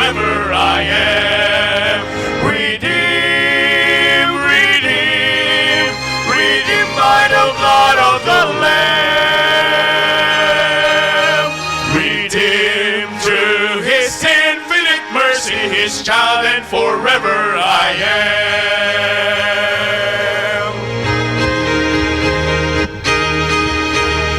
forever I am. Redeemed, redeemed, redeemed by the blood of the Lamb. Redeemed through His infinite mercy, His child, and forever I am.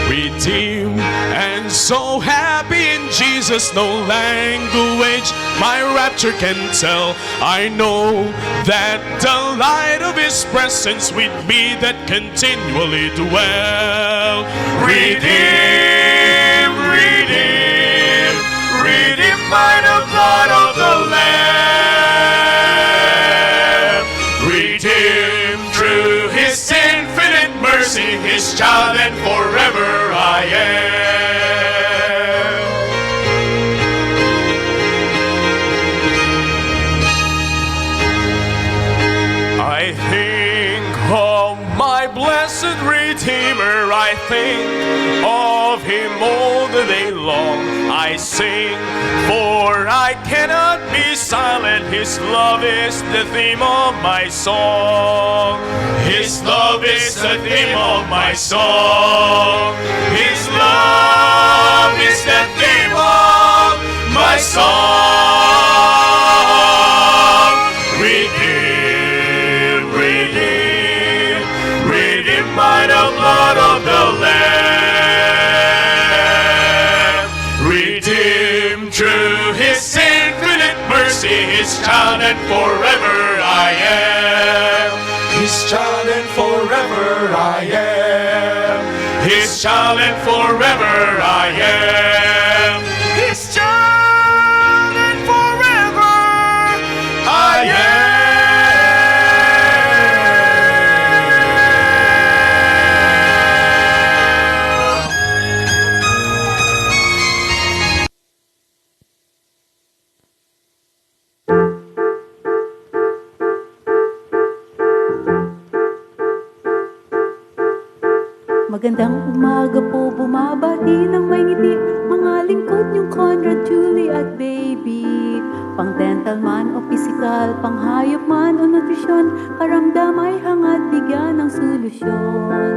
Redeemed and so happy in Jesus, no language my rapture can tell. I know that the light of His presence with me that continually dwell. Redeemed, redeemed, redeemed by the blood of the Lamb. Redeemed through His infinite mercy, His child, and forever I am. I think of my blessed Redeemer, I think of Him all the day long. I sing, for I cannot be silent. His love is the theme of my song. His love is the theme of my song. His love is the theme of my song. Redeemed, redeemed, redeemed by the blood of the Lamb. Redeemed through His infinite mercy, His child, and forever I am. His child, and forever I am. His child, and forever I am. His child, and forever I am. Magandang umaga po, bumabati ng may ngiti, mga lingkod niyong Conrad, Julie at baby. Pang dental man o physical, pang hayop man o nutrisyon, karamdam ay hangad bigyan ng solusyon.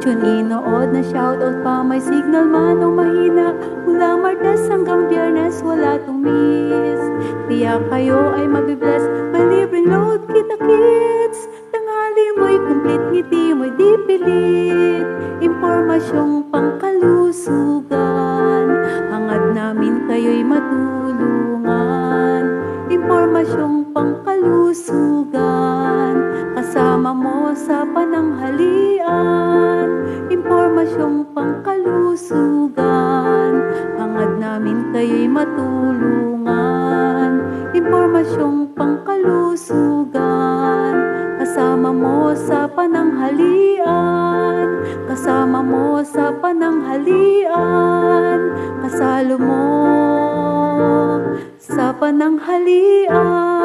Tune in, nood na shoutout pa, may signal man o mahina, mula Martes hanggang Biyernes wala tong miss. Tiyak kayo ay mabibless, may libreng load kita kids. Tangali mo'y complete, ngiti mo'y di pilit. Impormasyong pangkalusugan, hangad namin kayo'y matulungan. Impormasyong pangkalusugan, kasama mo sa pananghalian. Impormasyong pangkalusugan, hangad namin kayo'y matulungan. Impormasyong pangkalusugan, kasama mo sa pananghalian. Kasama mo sa pananghalian. Kasalo mo sa pananghalian.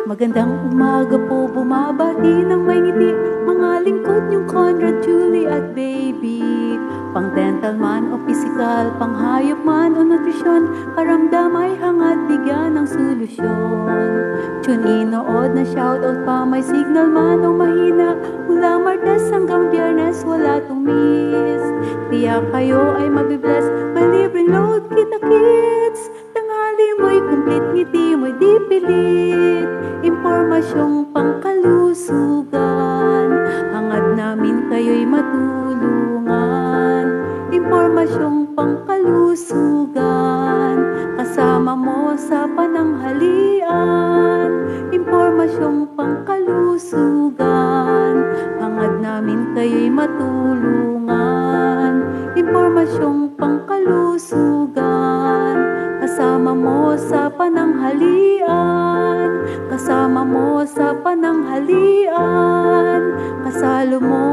Magandang umaga po, bumabati ng may ngiti, mga lingkod niyong Conrad, Julie at baby. Pang dental man o physical, pang hayop man o nutrisyon, karamdam ay hangad bigyan ng solusyon. Tune in, nood na shoutout pa, may signal man o mahina, mula Martes hanggang Biyernes wala tong miss. Tiyak kayo ay mabibless, may libreng load kita kids. Tangali mo'y complete, ngiti mo'y di pilit. Impormasyong pangkalusugan, hangad namin kayo'y matulungan. Impormasyong pangkalusugan, kasama mo sa pananghalian. Impormasyong pangkalusugan, hangad namin kayo'y matulungan. Impormasyong pangkalusugan, kasama mo sa pananghalian. Kasama mo sa pananghalian. Kasalo mo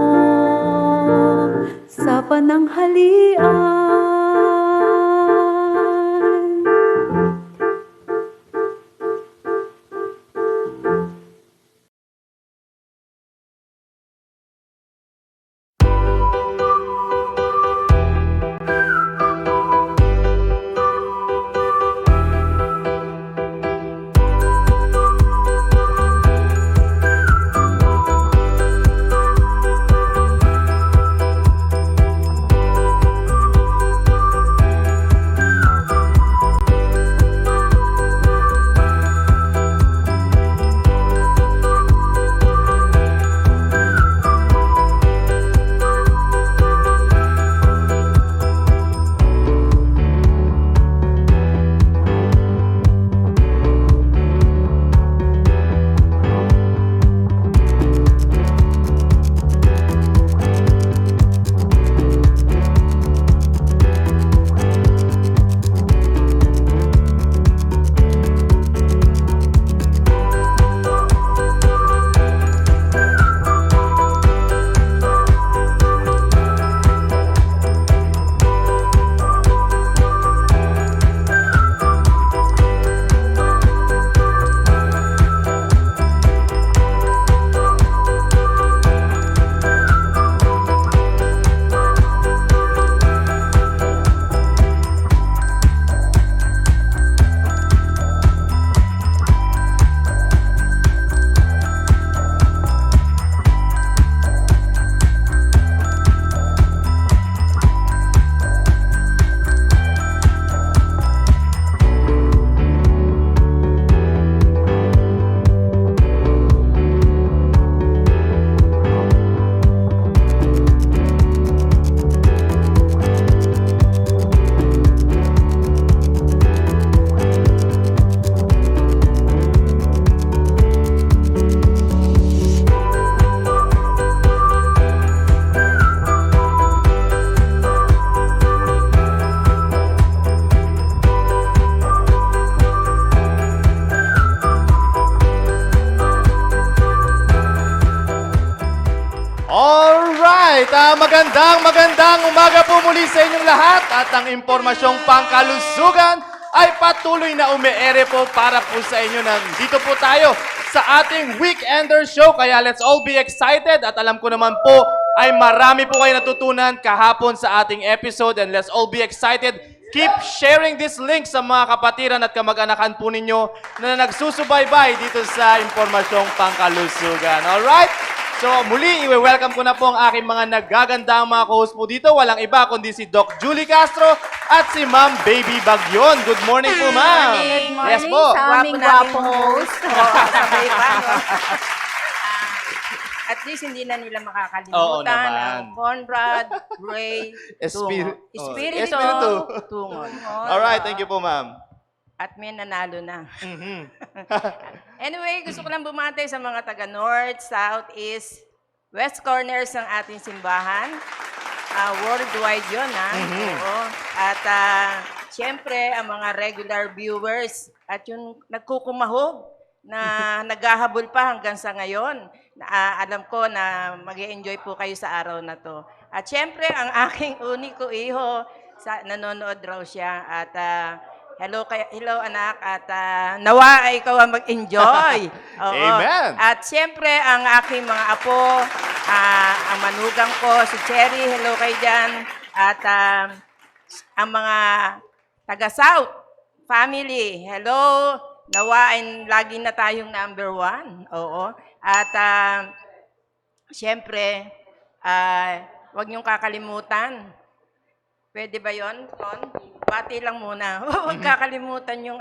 sa pananghalian. Alright, magandang umaga po muli sa inyong lahat at ang impormasyong pangkalusugan ay patuloy na umeere po para po sa inyo. Nandito po tayo sa ating Weekender Show kaya let's all be excited at alam ko naman po ay marami po kayo natutunan kahapon sa ating episode and let's all be excited. Keep sharing this link sa mga kapatiran at kamag-anakan po ninyo na nagsusubaybay dito sa impormasyong pangkalusugan. Alright? So muli, i-welcome ko na po ang aking mga nagagandang mga co-host po dito. Walang iba kundi si Doc Julie Castro at si Ma'am Baby Bagyon. Good morning po, Ma'am. Good morning Yes po. sa aming gwapong host. Sabay pa, no? At least hindi na nila makakalimutan Oo naman. ang Conrad, Ray, Espiritu. Tungo. Espiritu Espiritu. Tungon. Alright, thank you po, Ma'am. At may nanalo na. Mhm. Anyway, gusto ko lang bumati sa mga taga North, South, East, West corners ng ating simbahan. Worldwide yun, ha? Oo. At siyempre, ang mga regular viewers at yung nagkukumahog na naghahabol pa hanggang sa ngayon. Alam ko na mag-enjoy po kayo sa araw na to. At siyempre, ang aking uniko iho, nanonood raw siya. At hello anak, at nawa ay ikaw ang mag-enjoy. Oo. Amen. At siyempre, ang aking mga apo, ang manugang ko, si Cherry, hello kayo dyan. At ang mga taga-South family, hello. Nawa ay lagi na tayong number 1. Oo. At siyempre, huwag niyong kakalimutan. Pwede ba yon, Ton? Bati lang muna. Huwag kakalimutan yung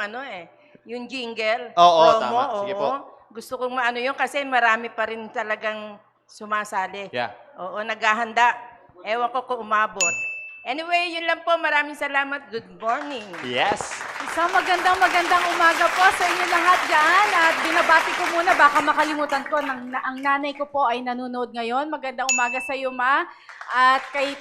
yung jingle. Oo, promo. tama. Sige po. Gusto kong maano yun kasi marami pa rin talagang sumasali. Yeah. Oo, naghahanda. Ewan ko kung umabot. Anyway, yun lang po. Maraming salamat. Good morning. Yes. Isang magandang umaga po sa inyo lahat dyan. At binabati ko muna, baka makalimutan ko, ang nanay ko po ay nanonood ngayon. Magandang umaga sa iyo, Ma. At kay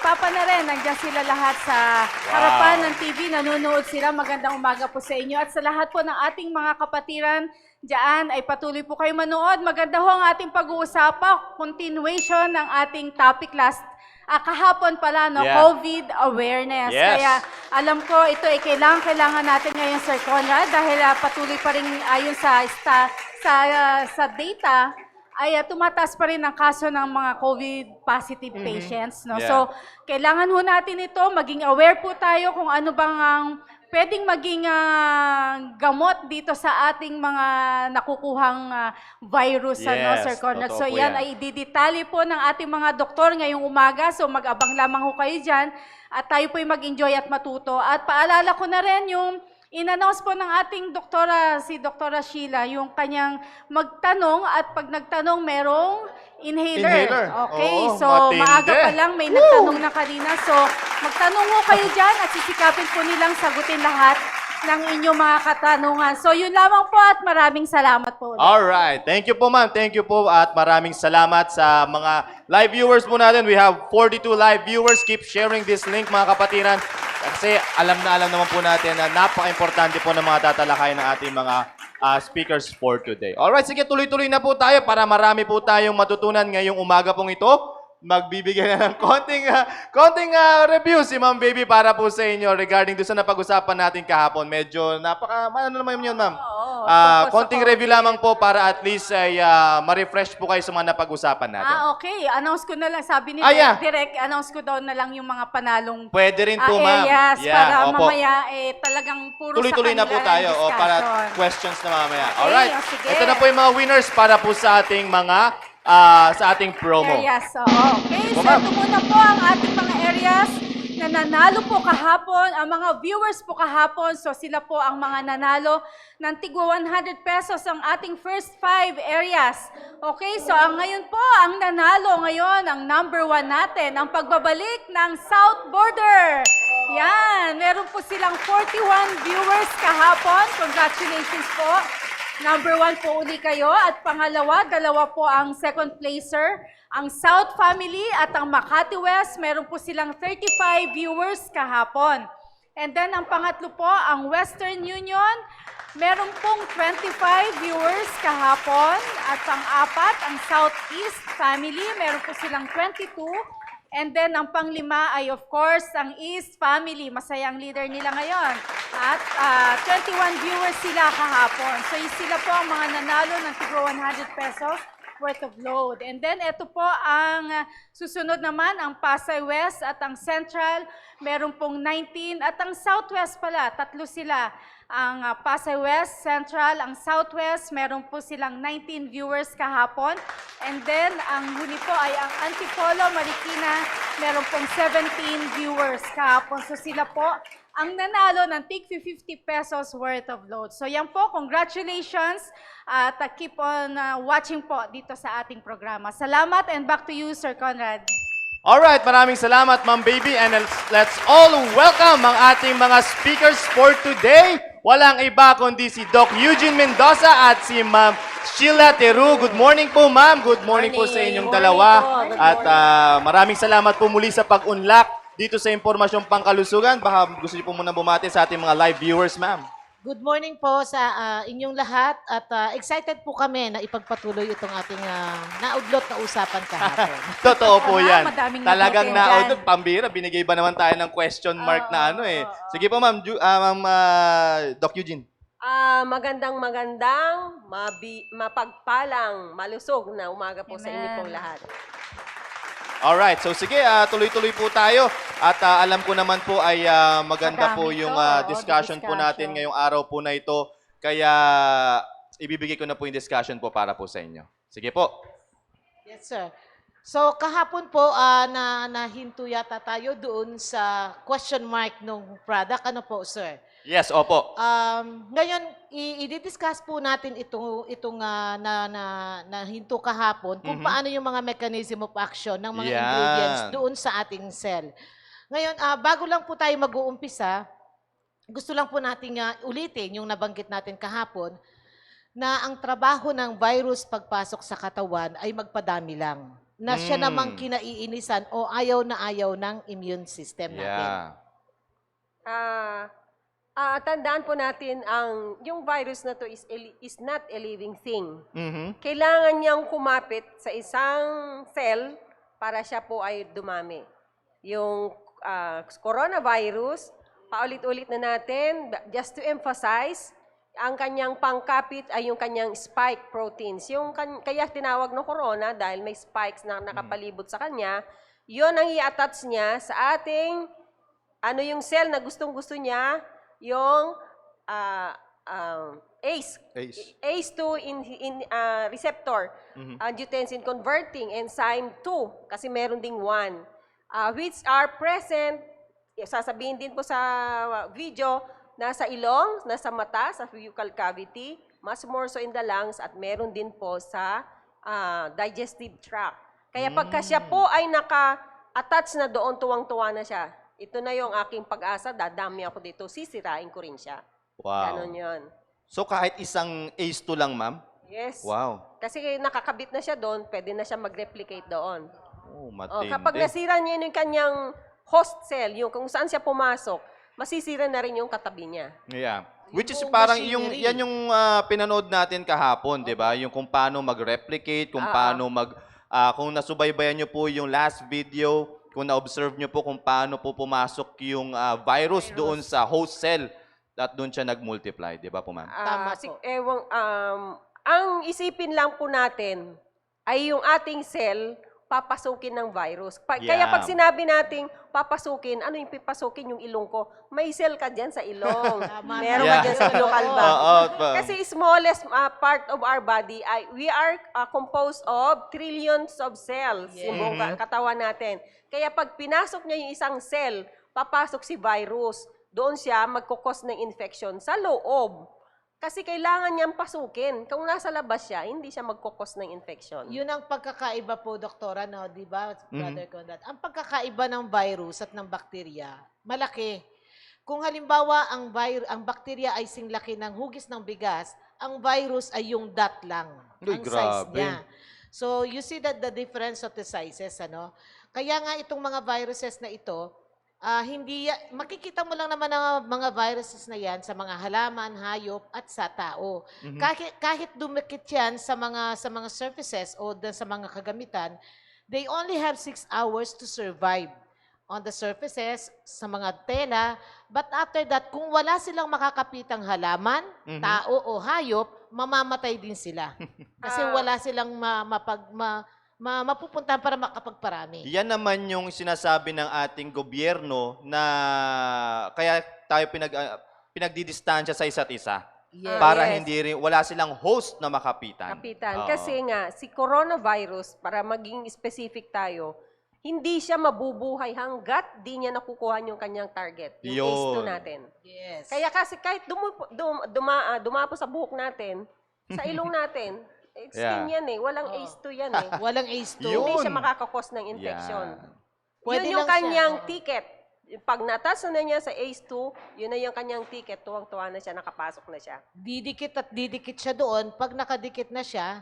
Papa na rin, nandiyan sila lahat sa harapan ng TV, nanonood sila. Magandang umaga po sa inyo. At sa lahat po ng ating mga kapatiran dyan, ay patuloy po kayo manood. Maganda ho ang ating pag-uusapan, continuation ng ating topic kahapon pala, no? Yeah. COVID awareness. Yes. Kaya alam ko ito ay kailangan natin ngayon, Sir Conrad, dahil patuloy pa rin ayon sa data ay tumataas pa rin ang kaso ng mga COVID positive patients, no? Yeah. So, kailangan ho natin ito, maging aware po tayo kung ano bang ang pwedeng maging gamot dito sa ating mga nakukuhang virus, Yes, Sir Conrad. totoo So, po yan yan. ay ididetali po ng ating mga doktor ngayong umaga. So, mag-abang lamang ho kayo dyan at tayo po'y mag-enjoy at matuto. At paalala ko na rin yung in-announce po ng ating doktora, si Doktora Sheila, yung kanyang magtanong at pag nagtanong merong inhaler. Okay, Oo, so matindi. maaga pa lang may nagtanong na kanina. So magtanong ho kayo dyan at sisikapin po nilang sagutin lahat ng inyong mga katanungan. So yun lamang po at maraming salamat po. Alright. Thank you po, Ma'am. Thank you po at maraming salamat sa mga live viewers po natin. We have 42 live viewers. Keep sharing this link, mga kapatiran. Kasi alam naman po natin na napaka-importante po ng mga tatalakayan ng ating mga speakers for today. Alright, sige, tuloy-tuloy na po tayo para marami po tayong matutunan ngayong umaga pong ito. Magbibigay na ng konting review si Ma'am Baby para po sa inyo regarding doon sa napag-usapan natin kahapon. Medyo ano naman yun, Ma'am? Konting review lamang po para at least ay ma-refresh po kayo sa mga napag-usapan natin. Okay. Announce ko na lang. Sabi ni Yeah. Direk, announce ko daw na lang yung mga panalong Pwede rin po, Ma'am. areas Yeah, para opo. mamaya talagang puro Tuloy-tuloy sa na po kanila tayo ang para discussion. questions na mamaya. Okay, Alright. sige. Ito na po yung mga winners para po sa ating mga sa ating promo. Areas. Okay, so Ma'am. ito muna po ang ating mga areas na nanalo po kahapon, ang mga viewers po kahapon. So sila po ang mga nanalo ng tigwa 100 pesos ang ating first 5 areas. Okay, so ang ngayon po, ang nanalo ngayon, ang number 1 natin, ang pagbabalik ng South Border. Yan, meron po silang 41 viewers kahapon. Congratulations po. Number 1 po uli kayo at pangalawa, dalawa po ang second placer. Ang South Family at ang Makati West, meron po silang 35 viewers kahapon. And then ang pangatlo po, ang Western Union Meron pong 25 viewers kahapon at pang-apat, ang Southeast family, meron po silang 22. And then, ang pang-lima ay of course, ang East family, masaya ang leader nila ngayon. At 21 viewers sila kahapon. So, sila po ang mga nanalo ng tigro 100 pesos worth of load. And then, ito po ang susunod naman, ang Pasay West at ang Central, meron pong 19. At ang Southwest pala, tatlo sila. Ang Pasay West, Central, ang Southwest, meron po silang 19 viewers kahapon. And then, ang huli po ay ang Antipolo, Marikina, meron pong 17 viewers kahapon. So sila po ang nanalo ng tig 50 pesos worth of load. So yan po, congratulations at keep on watching po dito sa ating programa. Salamat and back to you, Sir Conrad. Alright, maraming salamat, Ma'am Baby. And let's all welcome ang ating mga speakers for today. Walang iba kundi si Doc Eugene Mendoza at si Ma'am Sheila Teru. Good morning po, Ma'am. Good morning po sa inyong dalawa. At maraming salamat po muli sa pag-unlock dito sa Impormasyong Pangkalusugan. Baka gusto niyo po muna bumati sa ating mga live viewers, Ma'am. Good morning po sa inyong lahat at excited po kami na ipagpatuloy itong ating naudlot na usapan kahapon. Totoo po yan. Madaming Talagang natutunan. pambira. Binigay ba naman tayo ng question mark na ano eh. Sige po, Ma'am, Ma'am Doc Eugene. Magandang mapagpalang, malusog na umaga po sa inyo pong lahat. Alright, so sige, tuloy-tuloy po tayo. At alam ko naman po ay maganda po Madami yung to, discussion po natin discussion. ngayong araw po na ito. Kaya ibibigay ko na po yung discussion po para po sa inyo. Sige po. Yes, sir. So kahapon po nahinto yata tayo doon sa question mark ng product. Ano po, sir? Yes, opo. Ngayon, i-discuss po natin itong nahinto kahapon kung paano yung mga mechanism of action ng mga Yan. ingredients doon sa ating cell. Ngayon, bago lang po tayo mag-uumpisa, gusto lang po natin ulitin yung nabanggit natin kahapon na ang trabaho ng virus pagpasok sa katawan ay magpadami lang. Na siya namang kinaiinisan o ayaw na ayaw ng immune system natin. Yeah. Tandaan po natin, yung virus na to is not a living thing. Mhm. Kailangan niyang kumapit sa isang cell para siya po ay dumami. Yung coronavirus, paulit-ulit na natin, just to emphasize, ang kanyang pangkapit ay yung kanyang spike proteins. Kaya tinawag no corona dahil may spikes na nakapalibot sa kanya, yun ang i-attach niya sa ating, yung cell na gustong-gusto niya, yung ACE2 receptor, angiotensin converting enzyme 2, kasi meron ding 1, which are present, sasabihin din po sa video, nasa ilong, nasa mata, sa buccal cavity, much more so in the lungs, at meron din po sa digestive tract. Kaya pagka siya po ay naka-attach na doon, tuwang-tuwa na siya. Ito na yung aking pag-asa, dadami ako dito, sisirain ko rin siya. Wow. Ganon yun. So kahit isang ACE2 lang, Ma'am? Yes. Wow. Kasi nakakabit na siya doon, pwede na siya mag-replicate doon. Oh, matindi. Kapag nasira niya yung kanyang host cell, yung kung saan siya pumasok, masisira na rin yung katabi niya. Yeah. Which is buong parang machinery. yan yung pinanood natin kahapon, 'di ba? Yung kung paano mag-replicate, kung paano kung nasubaybayan niyo po yung last video, kung na-observe niyo po kung paano po pumasok yung virus doon sa host cell at doon siya nag-multiply, 'di ba po, Ma'am? Tama po. Ang isipin lang po natin ay yung ating cell papasukin ng virus. Kaya Yeah. pag sinabi nating papasukin, ano yung papasukin yung ilong ko? May cell ka dyan sa ilong. Meron Yeah. ka dyan sa local ba? Oo. Kasi smallest part of our body, we are composed of trillions of cells, yung buong katawan natin. Kaya pag pinasok niya yung isang cell, papasok si virus. Doon siya magkukos ng infection sa loob. Kasi kailangan niyang pasukin. Kung nasa labas siya, hindi siya magkukos ng infection. Yun ang pagkakaiba po, doktora, no? Di ba, Brother Conrad? Ang pagkakaiba ng virus at ng bakterya, malaki. Kung halimbawa ang bakterya ay singlaki ng hugis ng bigas, ang virus ay yung dot lang. Uy, ang size grabe. niya. So, you see that the difference of the sizes, ano? Kaya nga itong mga viruses na ito, makikita mo lang naman ang mga viruses na yan sa mga halaman, hayop, at sa tao. Kahit dumikit yan sa mga surfaces o sa mga kagamitan, they only have 6 hours to survive on the surfaces, sa mga tela. But after that, kung wala silang makakapitang halaman, tao o hayop, mamamatay din sila. Kasi wala silang mapupuntahan para makapagparami. Yan naman yung sinasabi ng ating gobyerno na kaya tayo pinagdidistansya sa isa't isa. Yes. Para Yes. hindi rin, wala silang host na makapitan. Kapitan. Oo. Kasi nga, si coronavirus, para maging specific tayo, hindi siya mabubuhay hanggat di niya nakukuha yung kanyang target, yung Yun. ACE2 natin. Yes. Kaya kasi kahit dumapo sa buhok natin, sa ilong natin, extreme yan eh. Walang ACE2 yan eh. Walang ACE2. Yun. Hindi siya makakakos ng infection. Yan. Pwede Yun yung lang siya, kanyang oo. ticket. Pag natas na niya sa ACE2, yun na yung kanyang ticket. Tuwang-tuwa na siya, nakapasok na siya. Didikit at didikit siya doon. Pag nakadikit na siya,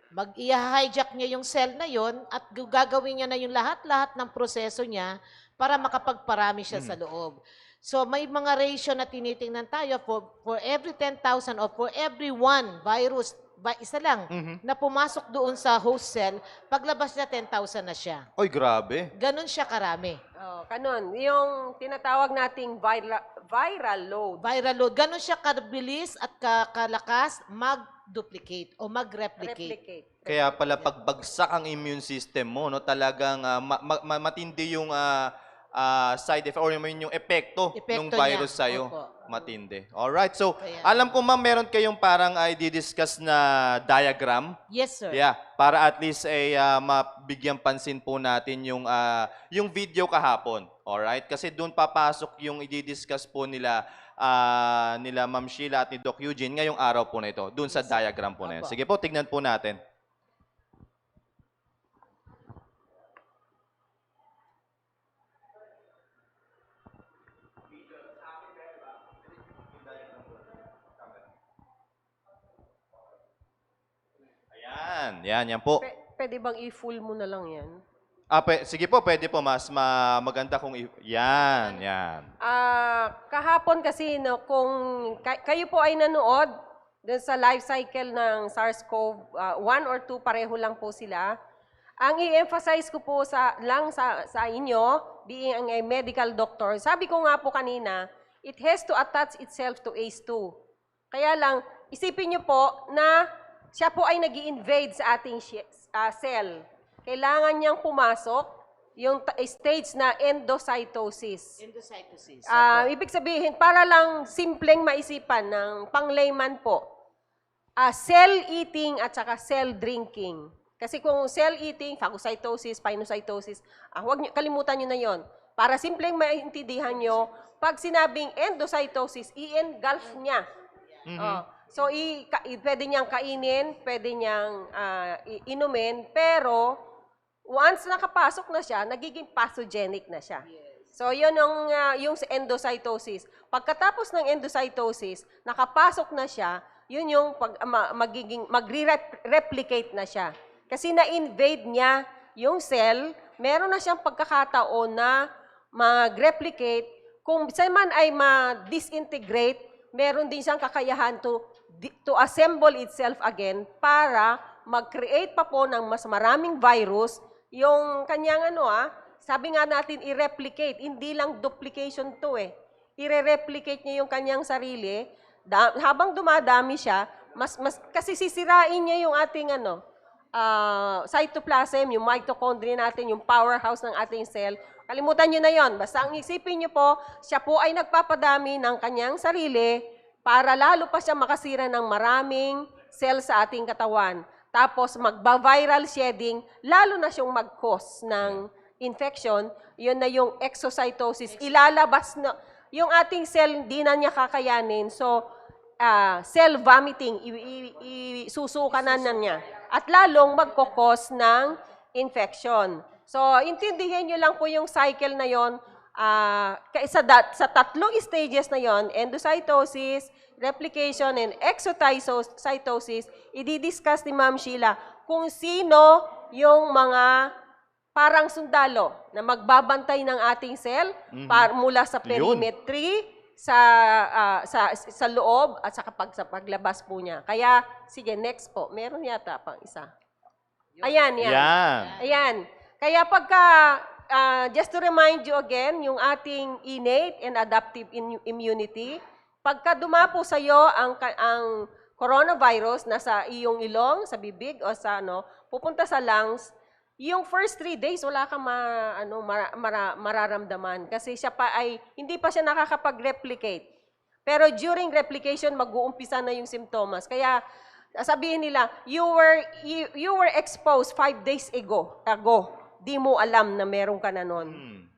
mag-i-hijack niya yung cell na yon at gagawin niya na yung lahat-lahat ng proseso niya para makapagparami siya sa loob. So may mga ratio na tinitingnan tayo for every 10,000 or for every one virus, isa lang, na pumasok doon sa host cell, paglabas niya 10,000 na siya. Oy, grabe. Ganon siya karami. Oh, kanon. Yung tinatawag nating viral load. Viral load. Ganon siya kabilis at kalakas mag-duplicate o mag-replicate. Replicate. Kaya pala pagbagsak ang immune system mo, no, talagang matindi yung side effect or yung epekto ng Epekto virus niya. sa'yo. Opo. Matindi. Alright, so Kaya- alam ko ma'am, meron kayong parang i-discuss na diagram. Yes, sir. Yeah, para at least ay mabigyan pansin po natin yung video kahapon. Alright? Kasi doon papasok yung i-discuss po nila Ma'am Sheila at ni Doc Eugene ngayong araw po na ito. Doon sa diagram po na yan. Opo. Sige po, tignan po natin. Yan po. Pwede bang i-full mo na lang yan? Sige po, pwede po. Mas maganda kung yan. Kahapon kasi, no, kung kayo po ay nanood dun sa life cycle ng SARS-CoV-1 or 2, pareho lang po sila. Ang i-emphasize ko po sa inyo, being a medical doctor, sabi ko nga po kanina, it has to attach itself to ACE2. Kaya lang, isipin nyo po na siya po ay nag-i-invade sa ating cell. Kailangan niyang pumasok yung stage na endocytosis. Endocytosis. Ibig sabihin, para lang simpleng maisipan ng pang-layman po, cell eating at saka cell drinking. Kasi kung cell eating, phagocytosis, pianocytosis, kalimutan nyo na yon. Para simpleng maintindihan nyo, pag sinabing endocytosis, i-engulf niya. So, pwede niyang kainin, pwede niyang inumin, pero once nakapasok na siya, nagiging pathogenic na siya. So, yun yung endocytosis. Pagkatapos ng endocytosis, nakapasok na siya, yun yung magre-replicate na siya. Kasi na-invade niya yung cell, meron na siyang pagkakataon na mag-replicate. Kung siya man ay ma-disintegrate, meron din siyang kakayahan to assemble itself again para mag-create pa po ng mas maraming virus. Yung kanyang sabi nga natin i-replicate, hindi lang duplication to eh. I-replicate niya yung kanyang sarili. Habang dumadami siya, kasi sisirain niya yung ating cytoplasm, yung mitochondria natin, yung powerhouse ng ating cell. Kalimutan nyo na yon. Basta ang isipin nyo po, siya po ay nagpapadami ng kanyang sarili para lalo pa siya makasira ng maraming cell sa ating katawan. Tapos magba-viral shedding, lalo na siyang mag-cause ng infection, yun na yung exocytosis. Ilalabas na, yung ating cell, hindi na niya kakayanin. So, cell vomiting, isusukanan na niya. At lalong magkukos ng infection. So, intindihin nyo lang po yung cycle na yon. Sa tatlong stages na yon, endocytosis, replication, and exocytosis, i-discuss ni Ma'am Sheila kung sino yung mga parang sundalo na magbabantay ng ating cell mula sa perimetry, sa loob at sa paglabas po niya. Kaya, sige, next po. Meron yata pang isa. Ayan, yan. Yan. Ayan. Kaya pagka, just to remind you again, yung ating innate and adaptive immunity, pagka dumapo sa iyo ang coronavirus nasa iyong ilong, sa bibig o sa pupunta sa lungs, yung first 3 days wala kang mararamdaman kasi siya pa ay hindi pa siya nakakapag-replicate. Pero during replication mag-uumpisa na yung symptoms. Kaya sabihin nila, you were exposed 5 days ago. Di mo alam na meron ka na nun.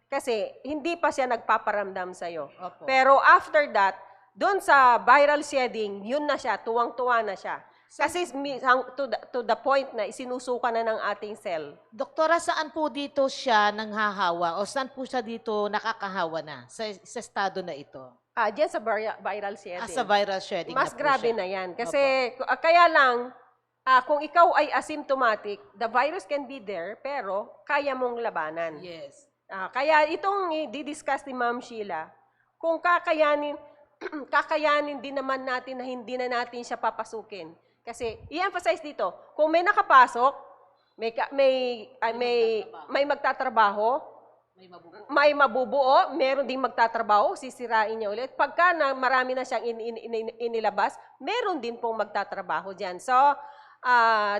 Kasi hindi pa siya nagpaparamdam sa'yo. Opo. Pero after that, doon sa viral shedding, yun na siya, tuwang-tuwa na siya. Kasi to the point na isinusuka na ng ating cell. Doktora, saan po dito siya nanghahawa o saan po siya dito nakakahawa na sa estado na ito? Diyan sa viral shedding. Sa viral shedding Mas na po grabe siya. na yan. Kasi kaya lang, kung ikaw ay asymptomatic, the virus can be there, pero kaya mong labanan. Yes. Kaya itong di-discuss ni Ma'am Sheila, kung kakayanin din naman natin na hindi na natin siya papasukin. Kasi i-emphasize dito, kung may nakapasok, may magtatrabaho, may mabubuo, meron ding magtatrabaho, sisirain niya ulit. Pagka marami na siyang inilabas, meron din pong magtatrabaho dyan. So,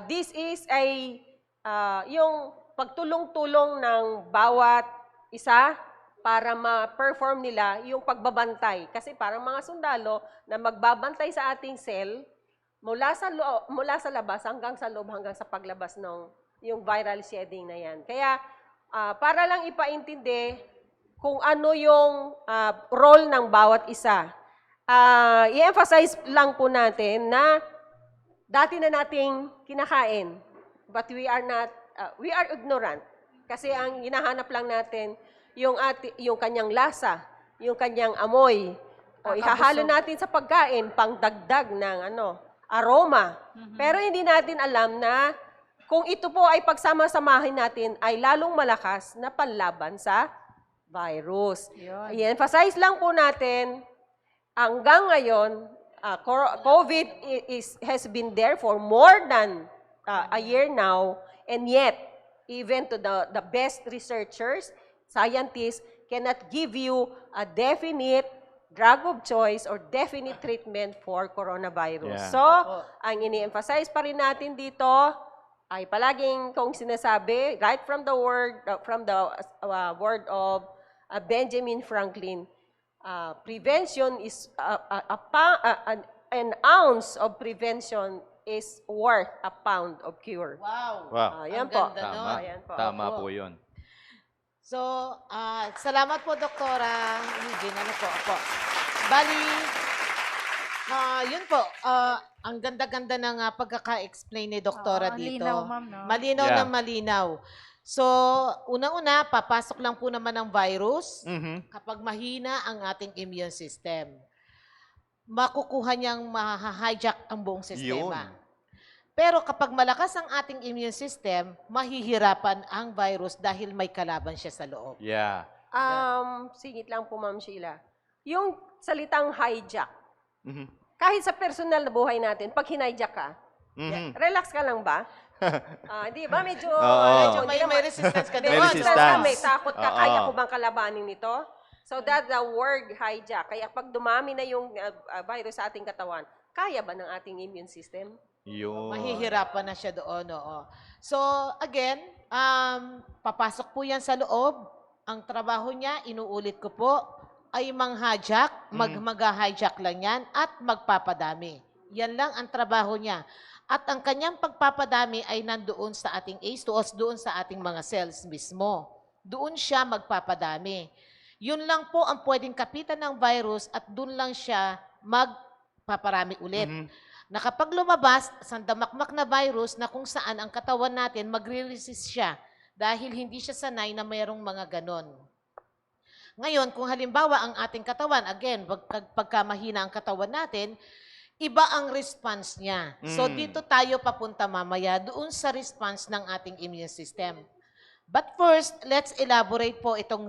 this is yung pagtulong-tulong ng bawat isa para ma-perform nila yung pagbabantay. Kasi parang mga sundalo na magbabantay sa ating cell, mula sa labas hanggang sa loob, hanggang sa paglabas ng yung viral shedding na yan. Kaya, para lang ipaintindi kung ano yung role ng bawat isa, i-emphasize lang po natin na dati na nating kinakain, but we are ignorant. Kasi ang hinahanap lang natin, yung kanyang lasa, yung kanyang amoy, o ihahalo natin sa pagkain, pangdagdag ng aroma. Pero hindi natin alam na kung ito po ay pagsama-samahin natin, ay lalong malakas na panlaban sa virus. I-emphasize lang po natin, hanggang ngayon, COVID has been there for more than a year now, and yet, even to the best researchers, scientists cannot give you a definite drug of choice or definite treatment for coronavirus. Yeah. So, ang ini-emphasize pa rin natin dito ay palaging kung sinasabi, right from the word of Benjamin Franklin, prevention is an ounce of prevention is worth a pound of cure. Wow. Yan Ang po. ganda nun. Tama. Ayan po. Tama po yun. So, salamat po, Doktora Eugene. Ano po? Bali, yun po. Ang ganda-ganda ng pagkaka-explain ni Doktora Ang dito. linaw, ma'am, no? Malinaw Yeah. na malinaw. So, unang-una, papasok lang po naman ang virus kapag mahina ang ating immune system. Makukuha niyang ma-hijack ang buong sistema. Yun. Pero kapag malakas ang ating immune system, mahihirapan ang virus dahil may kalaban siya sa loob. Yeah. Singit lang po, Ma'am Sheila. Yung salitang hijack, Mhm. kahit sa personal na buhay natin, pag hijack ka, Mhm. relax ka lang ba? Di ba? Medyo, Oo. May resistance ka may doon. resistance ka, resistance. may takot ka, Oo. kaya ko bang kalabanin nito? So that's the word hijack. Kaya pag dumami na yung virus sa ating katawan, kaya ba ng ating immune system? Yun. Mahihirapan na siya doon, oo. So, again, papasok po yan sa loob. Ang trabaho niya, inuulit ko po, ay mag-hijack lang yan, at magpapadami. Yan lang ang trabaho niya. At ang kanyang pagpapadami ay nandoon sa ating ACE2 o doon sa ating mga cells mismo. Doon siya magpapadami. Yun lang po ang pwedeng kapitan ng virus at doon lang siya magpaparami ulit. Na kapag lumabas, sandamakmak na virus na kung saan ang katawan natin magre-resist siya dahil hindi siya sanay na mayroong mga ganon. Ngayon, kung halimbawa ang ating katawan, again, pagka mahina ang katawan natin, iba ang response niya. So dito tayo papunta mamaya doon sa response ng ating immune system. But first, let's elaborate po itong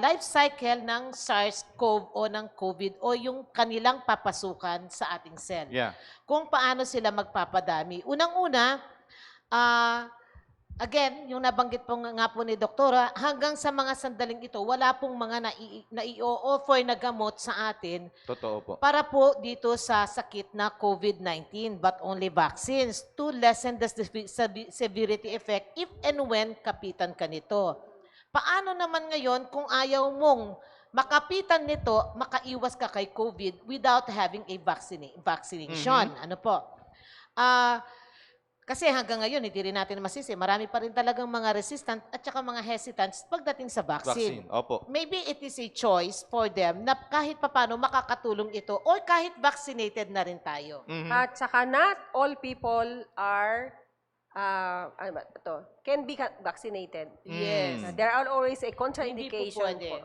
life cycle ng SARS-CoV o ng COVID o yung kanilang papasukan sa ating cell. Yeah. Kung paano sila magpapadami. Unang-una, again, yung nabanggit po nga po ni Doktora, hanggang sa mga sandaling ito, wala pong mga nai-offer na gamot sa atin Totoo po. para po dito sa sakit na COVID-19, but only vaccines to lessen the severity effect if and when kapitan ka nito. Paano naman ngayon kung ayaw mong makapitan nito, makaiwas ka kay COVID without having a vaccination? Ano po? Kasi hanggang ngayon, hindi rin natin masisi. Marami pa rin talagang mga resistant at saka mga hesitants pagdating sa vaccine. Opo. Maybe it is a choice for them na kahit papano makakatulong ito or kahit vaccinated na rin tayo. At saka not all people are can be vaccinated. Yes. There are always a Hindi po contraindication. pwede.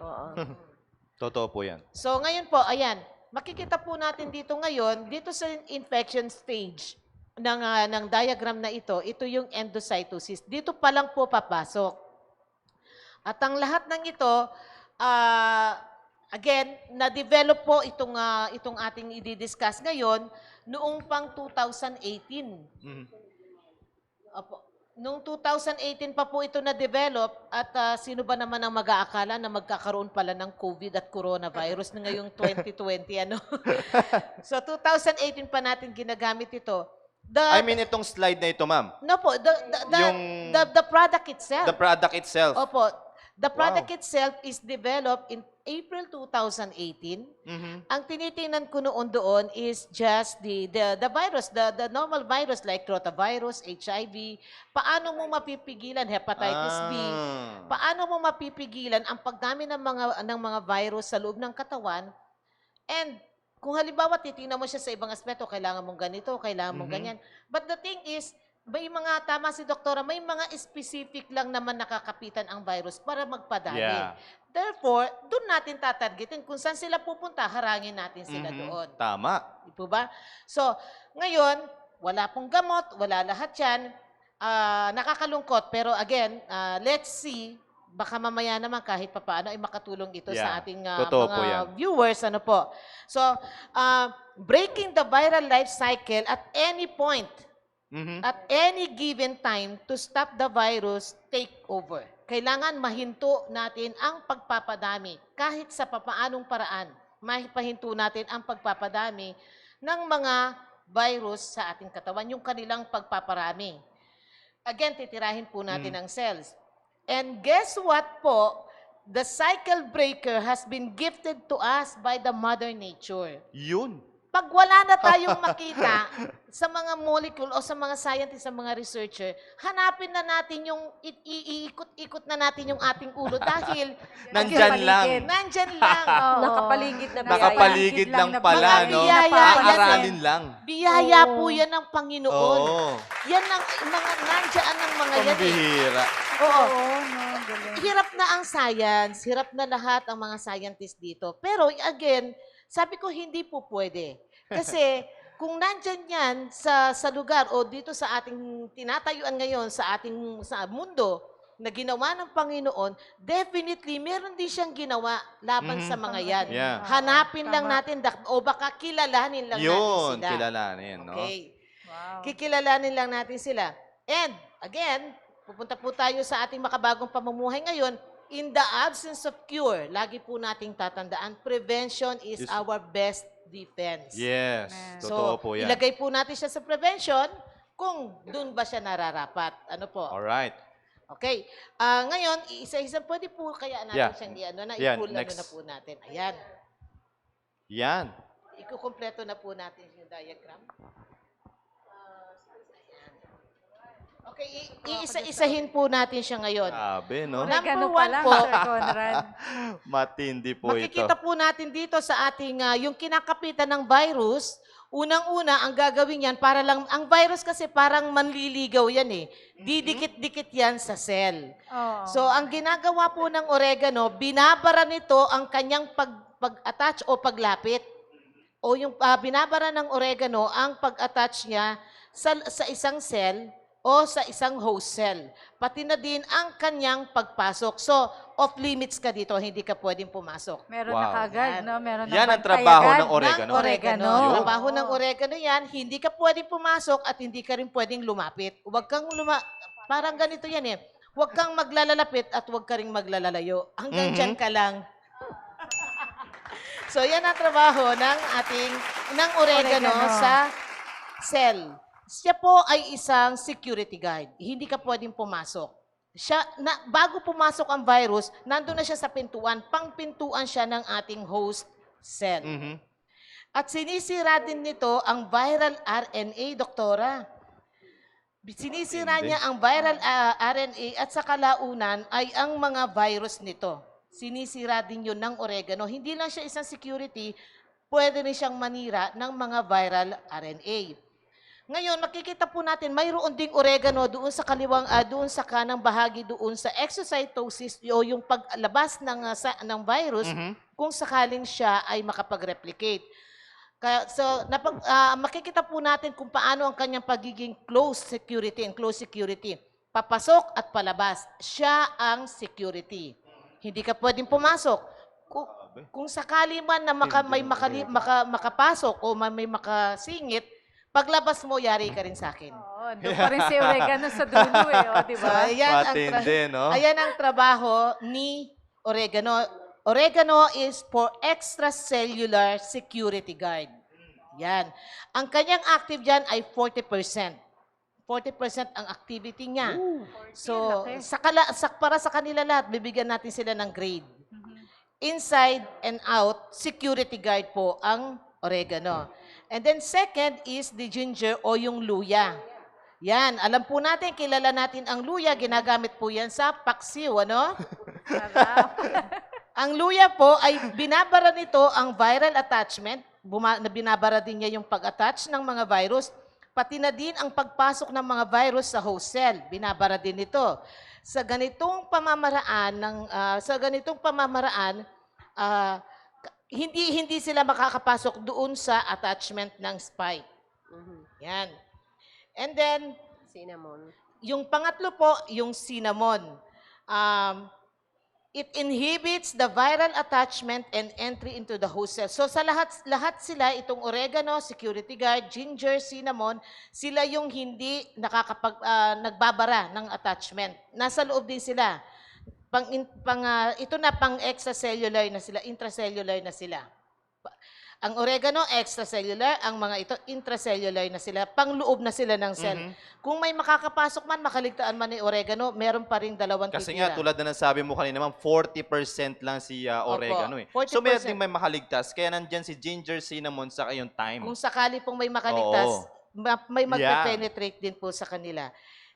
Totoo po yan. So ngayon po, ayan, makikita po natin dito ngayon, dito sa infection stage ng diagram na ito yung endocytosis. Dito pa lang po papasok. At ang lahat ng ito, again, na-develop po itong ating i-discuss ngayon noong pang 2018. Opo. Noong 2018 pa po ito na-develop at sino ba naman ang mag-aakala na magkakaroon pala ng COVID at coronavirus na ngayong 2020, ano? So 2018 pa natin ginagamit ito. I mean, itong slide na ito, ma'am. No po, the product itself. The product itself. Opo. The product itself is developed in April 2018. Ang tinitingnan ko noon doon is just the virus, the normal virus like rotavirus, HIV. Paano mo mapipigilan hepatitis B? Paano mo mapipigilan ang pagdami ng mga virus sa loob ng katawan? And kung halimbawa titingnan mo siya sa ibang aspeto, kailangan mong ganito, kailangan mong ganyan. But the thing is, may mga, tama si Doktora, may mga specific lang naman nakakapitan ang virus para magpadami. Yeah. Therefore, doon natin tatargetin. Kung saan sila pupunta, harangin natin sila doon. Tama. Di po ba? So, ngayon, wala pong gamot, wala lahat yan. Nakakalungkot, pero again, let's see, baka mamaya naman kahit papaano ay makatulong ito sa ating Totoo po yan. mga viewers. Ano po? So, breaking the viral life cycle at any point, at any given time to stop the virus take over. Kailangan mahinto natin ang pagpapadami kahit sa papaanong paraan. Mahipahinto natin ang pagpapadami ng mga virus sa ating katawan, yung kanilang pagpaparami. Again, titirahin po natin ang cells. And guess what po? The cycle breaker has been gifted to us by the Mother Nature. Yun. Pag wala na tayong makita sa mga molecule o sa mga scientists, sa mga researcher, hanapin na natin yung, iikot-ikot na natin yung ating ulo dahil Nandyan lang. nandyan lang. Nakapaligid na Nakapaligid lang pala, Mga no? biyaya, Aaralin lang. Biyaya po yan ng Panginoon. Oo. Yan ang nandyan ang mga yan. Pambihira. Oo. no, galing. Hirap na ang science, hirap na lahat ang mga scientists dito. Pero again, sabi ko hindi po pwede. Kasi kung nandyan yan sa lugar o dito sa ating tinatayuan ngayon sa mundo na ginawa ng Panginoon, definitely meron din siyang ginawa laban sa mga yan. Yeah. Hanapin lang natin o baka kilalanin lang natin Yun, sila. kilalanin, no? Okay. Wow. Kikilalanin lang natin sila. And again, pupunta po tayo sa ating makabagong pamumuhay ngayon. In the absence of cure, lagi po nating tatandaan, prevention is our best defense. Yes, So, totoo po yan. ilagay po natin siya sa prevention kung doon ba siya nararapat. Ano po? Alright. Okay. Ngayon, isa-isa pwede po kaya natin Yeah. siyang Yan, i-pull next. na po natin. Ayan. Yan. Ikukumpleto na po natin yung diagram. Okay, iisa-isahin po natin siya ngayon. Sabi, no? Number Oregano pa one lang, po. Sir Conrad. Matindi po Makikita ito. po natin dito sa ating, yung kinakapitan ng virus, unang-una, ang gagawin yan, para lang, ang virus kasi parang manliligaw yan eh. Didikit-dikit yan sa cell. Oo. So, ang ginagawa po ng oregano, binabara nito ang kanyang pag-attach o paglapit. O yung binabara ng oregano ang pag-attach niya sa isang cell o sa isang host cell. Pati na din ang kanyang pagpasok. So, off-limits ka dito, hindi ka pwedeng pumasok. Meron Wow. na kagad, Yan. no? Meron Yan na ang trabaho bantayan. ng oregano. Ng oregano. Oregano. Trabaho ng oregano yan, hindi ka pwedeng pumasok at hindi ka rin pwedeng lumapit. Huwag kang parang ganito yan eh. Huwag kang maglalalapit at huwag ka rin maglalalayo. Hanggang dyan ka lang. So, yan ang trabaho ng oregano Oregano. sa cell. Siya po ay isang security guard. Hindi ka pwedeng pumasok. Bago pumasok ang virus, nandun na siya sa pintuan. Pangpintuan siya ng ating host cell. Mhm. At sinisira din nito ang viral RNA, doktora. Sinisira Hindi. niya ang viral RNA at sa kalaunan ay ang mga virus nito. Sinisira din yun ng oregano. Hindi lang siya isang security, pwede rin siyang manira ng mga viral RNA. Ngayon, makikita po natin, mayroon ding oregano doon sa doon sa kanang bahagi doon sa exocytosis o yung paglabas ng virus kung sakaling siya ay makapag-replicate. Kaya, so, makikita po natin kung paano ang kanyang pagiging closed security. Papasok at palabas. Siya ang security. Hindi ka pwedeng pumasok. Kung sakali man na makapasok o may makasingit, paglabas mo, yari ka rin sa akin. Oo, doon pa rin si oregano sa dulo eh, o, di So, ba? Matindi, no? ayan ang trabaho ni oregano. Oregano is for extracellular security guard. Yan. Ang kanyang active dyan ay 40%. 40% ang activity niya. So, para sa kanila lahat, bibigyan natin sila ng grade. Inside and out, security guard po ang oregano. And then second is the ginger o yung luya. Yan, alam po natin, kilala natin ang luya, ginagamit po yan sa paksiw, ano? Ang luya po ay binabara nito ang viral attachment, binabara din niya yung pag-attach ng mga virus, pati na din ang pagpasok ng mga virus sa host cell, binabara din ito. Sa ganitong pamamaraan, hindi sila makakapasok doon sa attachment ng spike. Yan. And then, Cinnamon. yung pangatlo po, yung cinnamon. It inhibits the viral attachment and entry into the host cell. So sa lahat sila, itong oregano, security guard, ginger, cinnamon, sila yung hindi nagbabara ng attachment. Nasa loob din sila. Ito na pang extracellular na sila, intracellular na sila. Ang oregano, extracellular. Ang mga ito, intracellular na sila. Pangloob na sila ng cell. Kung may makakapasok man, makaligtaan man ni oregano, meron pa rin dalawang Kasi titira. nga, tulad na nasabi mo kanina, ma'am, 40% lang si oregano eh. 40%. So, meron din may makaligtas. Kaya nandyan si ginger, cinnamon, sa yung thyme. Kung sakali pong may makaligtas, may Yeah. magpe-penetrate din po sa kanila.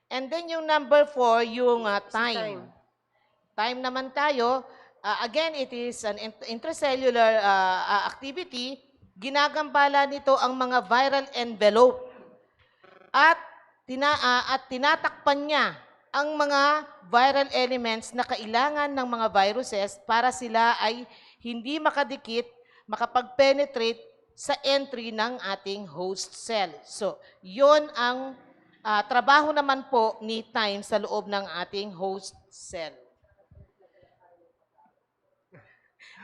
And then yung number 4, yung thyme. Thyme naman tayo, again, it is an intracellular activity. Ginagambala nito ang mga viral envelope. At tinatakpan niya ang mga viral elements na kailangan ng mga viruses para sila ay hindi makadikit, makapag-penetrate sa entry ng ating host cell. So, yon ang trabaho naman po ni thyme sa loob ng ating host cell.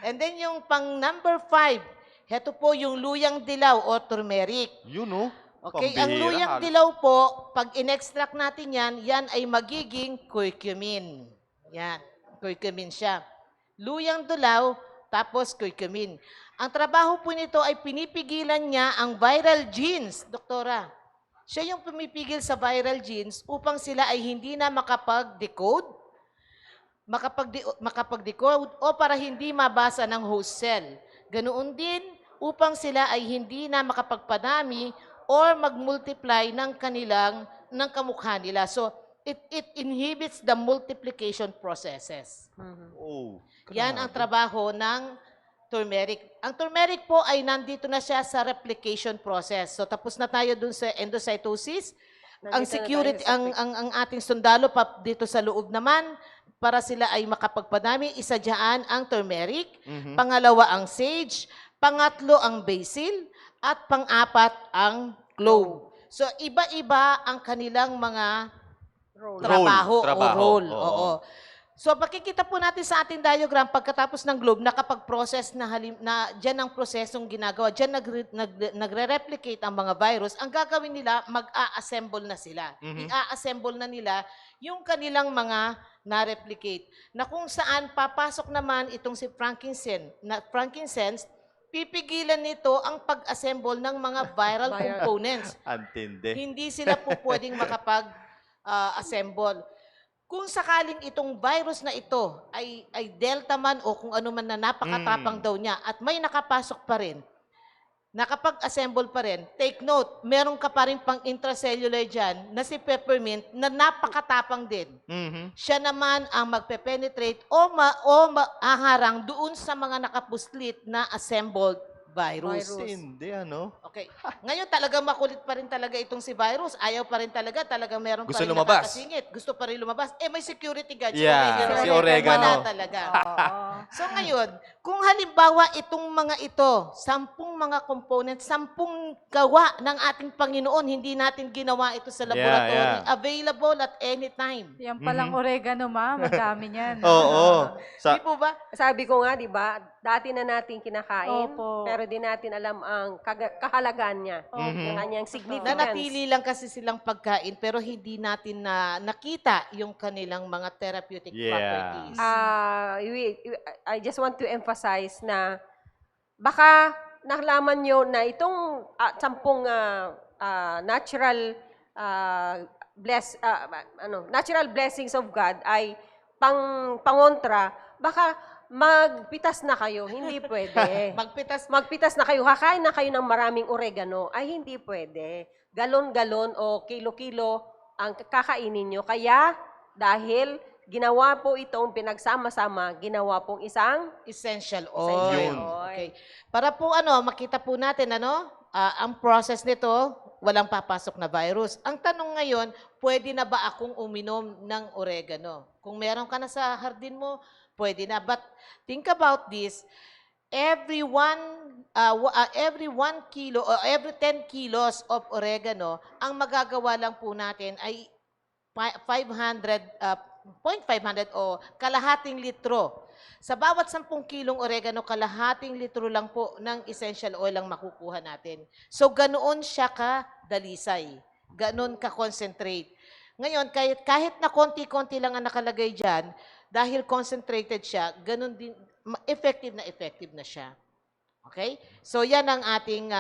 And then yung pang number 5, heto po yung luyang dilaw o turmeric. Yun, no? Okay, ang luyang dilaw po, pag in-extract natin yan ay magiging curcumin. Yan, curcumin siya. Luyang dilaw, tapos curcumin. Ang trabaho po nito ay pinipigilan niya ang viral genes, doktora. Siya yung pumipigil sa viral genes upang sila ay hindi na makapag-decode o para hindi mabasa ng host cell. Ganoon din upang sila ay hindi na makapagpadami or mag-multiply ng kamukha nila. So, it inhibits the multiplication processes. Oh, Yan ang trabaho ng turmeric. Ang turmeric po ay nandito na siya sa replication process. So, tapos na tayo dun sa endocytosis. Ang security, ang ating sundalo pa dito sa loob naman, para sila ay makapagpadami, isa dyan ang turmeric, pangalawa ang sage, pangatlo ang basil, at pang-apat ang clove. So, iba-iba ang kanilang mga Role. trabaho, Trabaho, o role. oo. Oo. So, makikita po natin sa ating diagram, pagkatapos ng globe, nakapag-process na dyan ang prosesong ginagawa. Dyan nagre-replicate ang mga virus. Ang gagawin nila, mag-a-assemble na sila. I-a-assemble na nila yung kanilang mga na-replicate. Na kung saan papasok naman itong si frankincense, pipigilan nito ang pag-assemble ng mga viral components. Antindi. Hindi sila po pwedeng makapag-assemble. Kung sakaling itong virus na ito ay Delta man o kung ano man na napakatapang daw niya at may nakapasok pa rin, nakapag-assemble pa rin, take note, meron ka pa rin pang intracellular dyan na si peppermint na napakatapang din. Siya naman ang magpe-penetrate o maaharang doon sa mga nakapuslit na assembled virus. Hindi, ano? Okay. Ngayon talagang makulit pa rin talaga itong si virus. Ayaw pa rin talagang meron Gusto pa rin lumabas. nakakasingit. Gusto pa rin lumabas. May security guard. Yeah, si Oregano. Wala talaga. So ngayon, kung halimbawa itong mga ito, 10 mga components, 10 gawa ng ating Panginoon, hindi natin ginawa ito sa laboratory, yeah. available at any time. Yan palang oregano, ma. Madami niyan. Oo. Di po ba? Sabi ko nga, di ba, dati na natin kinakain, Opo. pero di natin alam ang kahalagan niya, ang kanyang significance. Nanatili lang kasi silang pagkain pero hindi natin na nakita yung kanilang mga therapeutic Yeah. properties. I just want to emphasize na baka nalaman nyo na itong 10 natural natural blessings of God ay pangontra, baka magpitas na kayo, hindi pwede. Magpitas na kayo, kakain na kayo ng maraming oregano, ay hindi pwede. Galon-galon o kilo-kilo ang kakainin nyo. Kaya, dahil ginawa po itong pinagsama-sama, ginawa pong isang Essential Essential oil. oil. Okay. Para po makita po natin ang process nito, walang papasok na virus. Ang tanong ngayon, pwede na ba akong uminom ng oregano? Kung meron ka na sa hardin mo, pwede na. But think about this, every 1 kilo or every 10 kilos of oregano, ang magagawa lang po natin ay 0.500 o kalahating litro. Sa bawat 10 kilong oregano, kalahating litro lang po ng essential oil ang makukuha natin. So, ganoon siya ka-dalisay. Ganoon ka-concentrate. Ngayon, kahit na konti-konti lang ang nakalagay dyan, dahil concentrated siya, ganoon din, effective na siya. Okay? So, yan ang ating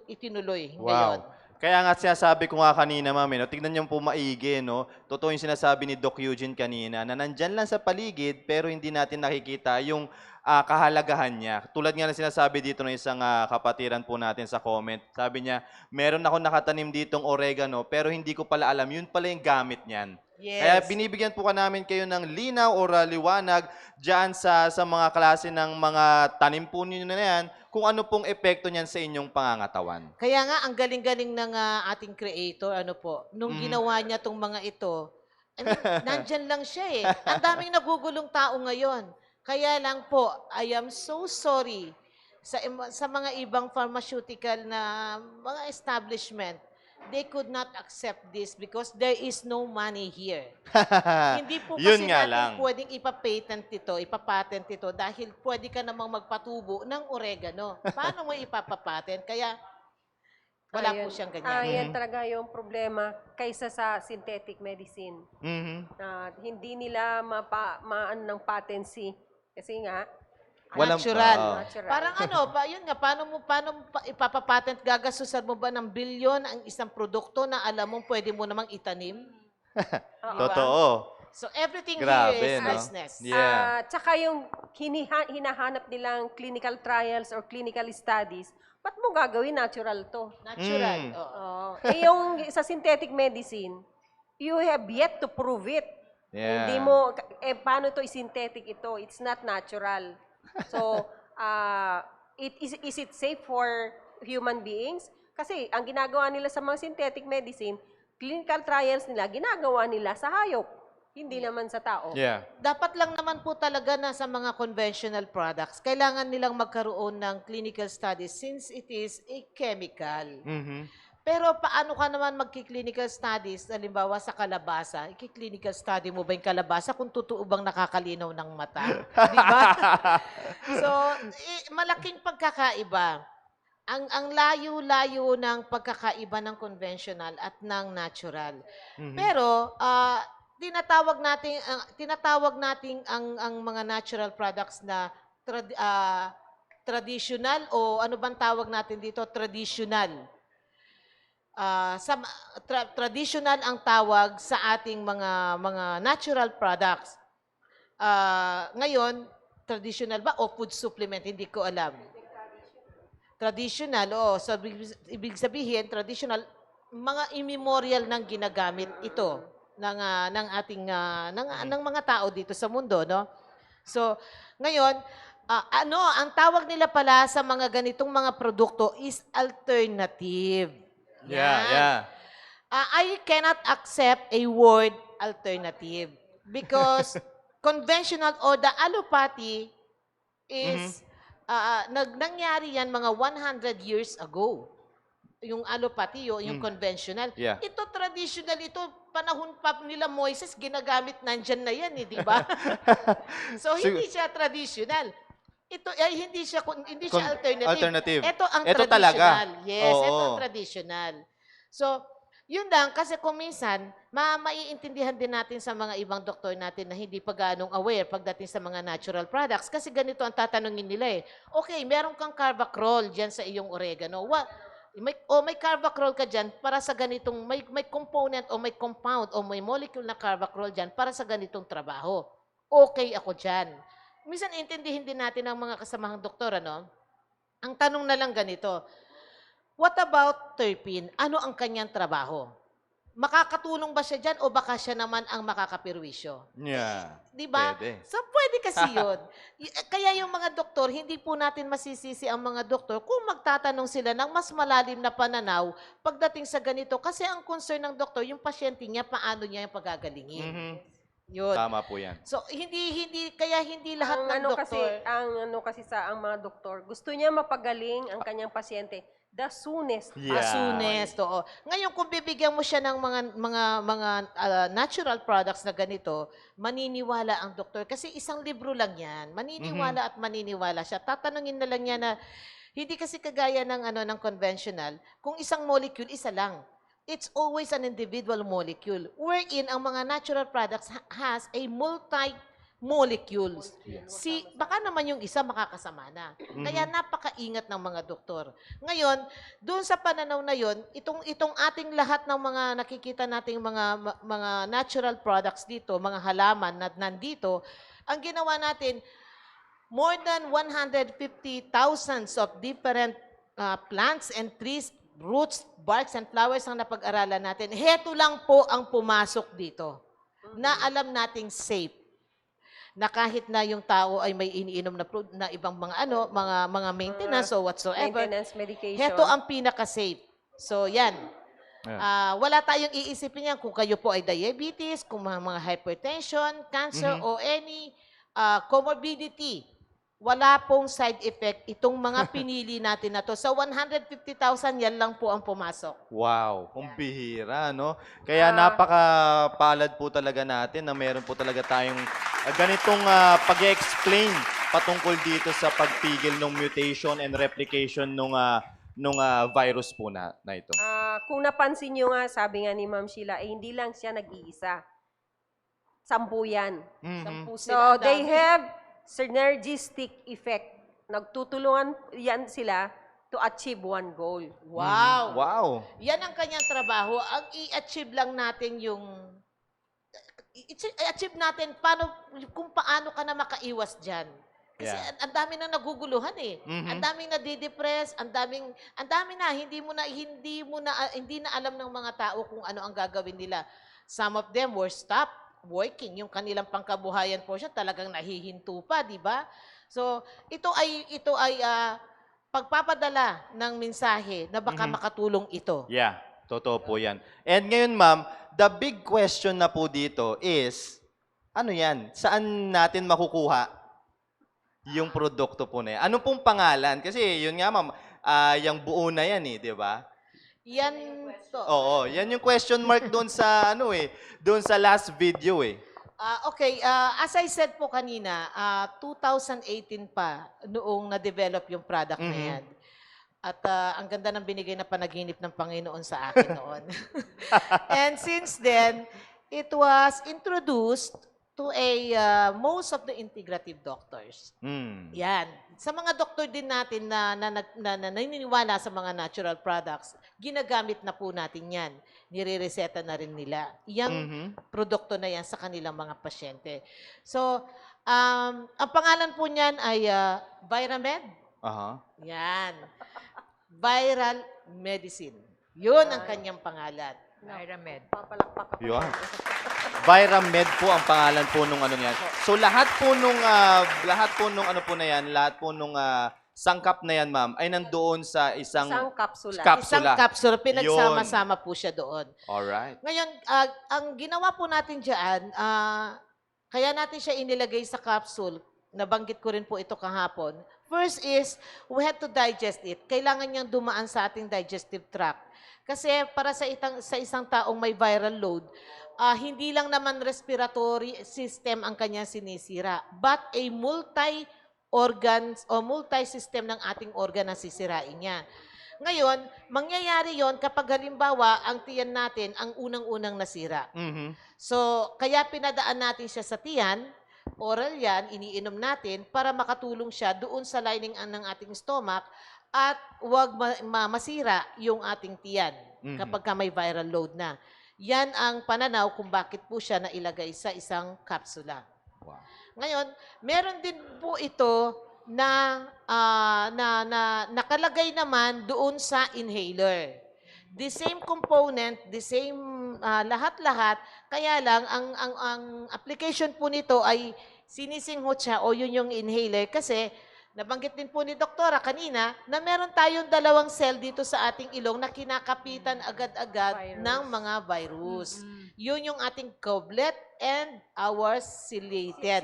itinuloy ngayon. Wow. Kaya nga sinasabi ko nga kanina, ma'am, tignan niyo po maigi, no? Totoo yung sinasabi ni Doc Eugene kanina, na nandyan lang sa paligid, pero hindi natin nakikita yung kahalagahan niya. Tulad nga na sinasabi dito ng isang kapatiran po natin sa comment. Sabi niya, meron ako nakatanim ditong oregano, pero hindi ko pala alam, yun pala yung gamit niyan. Yes. Kaya binibigyan po ka namin kayo ng linaw o liwanag dyan sa mga klase ng mga tanim po ninyo na yan, kung ano pong epekto niyan sa inyong pangangatawan. Kaya nga, ang galing-galing ng ating creator, nung ginawa niya tong mga ito, nandyan lang siya eh. Ang daming nagugulong tao ngayon. Kaya lang po, I am so sorry sa mga ibang pharmaceutical na mga establishment. They could not accept this because there is no money here. Hindi po kasi Yun nga natin lang. pwedeng ipapatent ito dahil pwede ka namang magpatubo ng oregano. Paano mo ipapapatent? Kaya wala po siyang ganyan. Yan talaga yung problema kaysa sa synthetic medicine. Hindi nila maano ng patency. Kasi nga, Natural. Natural. Parang yun nga, paano mo ipapapatent, gagastusan mo ba ng bilyon ang isang produkto na alam mo pwede mo namang itanim? Totoo. So everything Grabe, here is no? business. Yeah. Tsaka yung hinahanap nilang clinical trials or clinical studies, ba't mo gagawin natural to? Natural. Oo. Yung sa synthetic medicine, you have yet to prove it. Yeah. Hindi mo, paano to synthetic ito? It's not natural. So, is it safe for human beings? Kasi ang ginagawa nila sa mga synthetic medicine, clinical trials nila, ginagawa nila sa hayop. Hindi naman sa tao. Yeah. Dapat lang naman po talaga na sa mga conventional products, kailangan nilang magkaroon ng clinical studies since it is a chemical. Pero paano ka naman magki-clinical studies, halimbawa sa kalabasa, iki-clinical study mo ba yung kalabasa kung totoo bang nakakalinaw ng mata? Di ba? So, malaking pagkakaiba. Ang layo-layo ng pagkakaiba ng conventional at ng natural. Pero, tinatawag nating ang mga natural products na traditional o ano bang tawag natin dito? Traditional. Traditional ang tawag sa ating mga natural products. Ngayon, traditional ba o food supplement? Hindi ko alam. Traditional, so ibig sabihin, traditional, mga immemorial nang ginagamit ito ng ating ng mga tao dito sa mundo, no? So, ngayon, ang tawag nila pala sa mga ganitong mga produkto is alternative. Yeah. I cannot accept a word alternative because conventional or the allopathy is nangyari yan mga 100 years ago. Yung allopathy, yung conventional. Yeah. Ito traditional, ito panahon pa nila Moises, ginagamit nandyan na yan, di ba? So, hindi siya traditional. Ito ay hindi siya alternative. Ito ang Ito traditional. talaga. Yes, Oo. ito ang traditional. So, yun lang kasi kung minsan maiintindihan din natin sa mga ibang doktor natin na hindi pa ganong aware pagdating sa mga natural products kasi ganito ang tatanungin nila eh. Okay, meron kang carvacrol diyan sa iyong oregano. May carvacrol ka diyan para sa ganitong may component o may compound o may molecule na carvacrol diyan para sa ganitong trabaho. Okay ako diyan. Minsan intindihin din natin ang mga kasamahang doktor, ano? Ang tanong na lang ganito, what about terpene? Ano ang kanyang trabaho? Makakatulong ba siya dyan o baka siya naman ang makakapirwisyo? Yeah. Di ba? Pwede. So, pwede kasi yun. Kaya yung mga doktor, hindi po natin masisisi ang mga doktor kung magtatanong sila ng mas malalim na pananaw pagdating sa ganito. Kasi ang concern ng doktor, yung pasyente niya, paano niya yung pagagalingin. Yun. Tama po yan. So, kaya hindi lahat ng doktor. Ang mga doktor, gusto niya mapagaling ang kanyang pasyente the soonest. Yeah. As soonest, oo. Ngayon, kung bibigyan mo siya ng mga natural products na ganito, maniniwala ang doktor. Kasi isang libro lang yan. Maniniwala at maniniwala siya. Tatanungin na lang niya na, hindi kasi kagaya ng conventional, kung isang molecule, isa lang. It's always an individual molecule. Wherein, ang mga natural products has a multi-molecules. Baka naman yung isa makakasama na. Kaya napakaingat ng mga doktor. Ngayon, doon sa pananaw na yon, itong ating lahat ng mga nakikita nating mga natural products dito, mga halaman na nandito, ang ginawa natin, more than 150,000 of different plants and trees, roots, barks, and flowers ang napag-aralan natin. Heto lang po ang pumasok dito na alam nating safe. Na kahit na yung tao ay may iniinom na ibang mga maintenance o whatsoever. Maintenance medication. Heto ang pinaka-safe. So, yan. Wala tayong iisipin yan kung kayo po ay diabetes, kung mga hypertension, cancer, o any comorbidity. Wala pong side effect itong mga pinili natin na to. Sa 150,000, yan lang po ang pumasok. Wow, kung bihira, no? Kaya napakapalad po talaga natin na meron po talaga tayong ganitong pag-explain patungkol dito sa pagpigil ng mutation and replication nung virus po na ito. Kung napansin nyo nga, sabi nga ni Ma'am Sheila, hindi lang siya nag-iisa. 10 yan. Sampu So, sila, they dami. have synergistic effect. Nagtutulungan yan sila to achieve one goal. Wow. Wow. Yan ang kanyang trabaho. Ang i-achieve lang natin i-achieve natin kung paano ka na makaiwas dyan. Kasi ang dami na naguguluhan eh. Ang daming nadidepress, ang dami na hindi na alam ng mga tao kung ano ang gagawin nila. Some of them were stopped working, yung kanilang pangkabuhayan po siya talagang nahihinto pa, di ba? So, ito ay pagpapadala ng mensahe na baka makatulong ito. Yeah, totoo po yan. And ngayon, ma'am, the big question na po dito is, Ano yan? Saan natin makukuha yung produkto po na yan? Ano pong pangalan? Kasi yun nga ma'am, yung buo na yan eh, di ba? Yan to. Oo, yan yung question mark doon sa ano eh, doon sa last video eh. Okay, as I said po kanina, 2018 pa noong na-develop yung product na yan. At ang ganda ng binigay na panaginip ng Panginoon sa akin noon. And since then, it was introduced to most of the integrative doctors. Mm. Yan. Sa mga doktor din natin na naniniwala sa mga natural products, ginagamit na po natin yan. Nire-reseta na rin nila. Yang produkto na yan sa kanilang mga pasyente. So, ang pangalan po niyan ay Viramed. Aha. Yan. Viral medicine. Yun ang kanyang pangalan. Pyramid. Papalakpak ako. Yun. Viramed po ang pangalan po nung ano niyan. So lahat po nung ano po na yan, lahat po nung sangkap na yan, ma'am, ay nandoon sa isang Isang kapsula. Isang capsule, pinagsama-sama po siya doon. Alright. Ngayon, ang ginawa po natin dyan, kaya natin siya inilagay sa capsule, nabanggit ko rin po ito kahapon. First is, we have to digest it. Kailangan niyang dumaan sa ating digestive tract. Kasi para sa isang taong may viral load, hindi lang naman respiratory system ang kanyang sinisira, but a multi-organs o multi-system ng ating organ na sisirain niya. Ngayon, mangyayari yon kapag halimbawa ang tiyan natin ang unang-unang nasira. So, kaya pinadaan natin siya sa tiyan, oral yan, iniinom natin para makatulong siya doon sa lining ng ating stomach at huwag masira yung ating tiyan kapag ka may viral load na. Yan ang pananaw kung bakit po siya nailagay sa isang kapsula. Wow. Ngayon, meron din po ito na nakalagay naman doon sa inhaler. The same component, the same lahat-lahat, kaya lang ang application po nito ay sinisinghot siya o yun yung inhaler kasi nabanggit din po ni Doktora kanina na meron tayong dalawang cell dito sa ating ilong na kinakapitan agad-agad ng mga virus. Yun yung ating goblet and our ciliated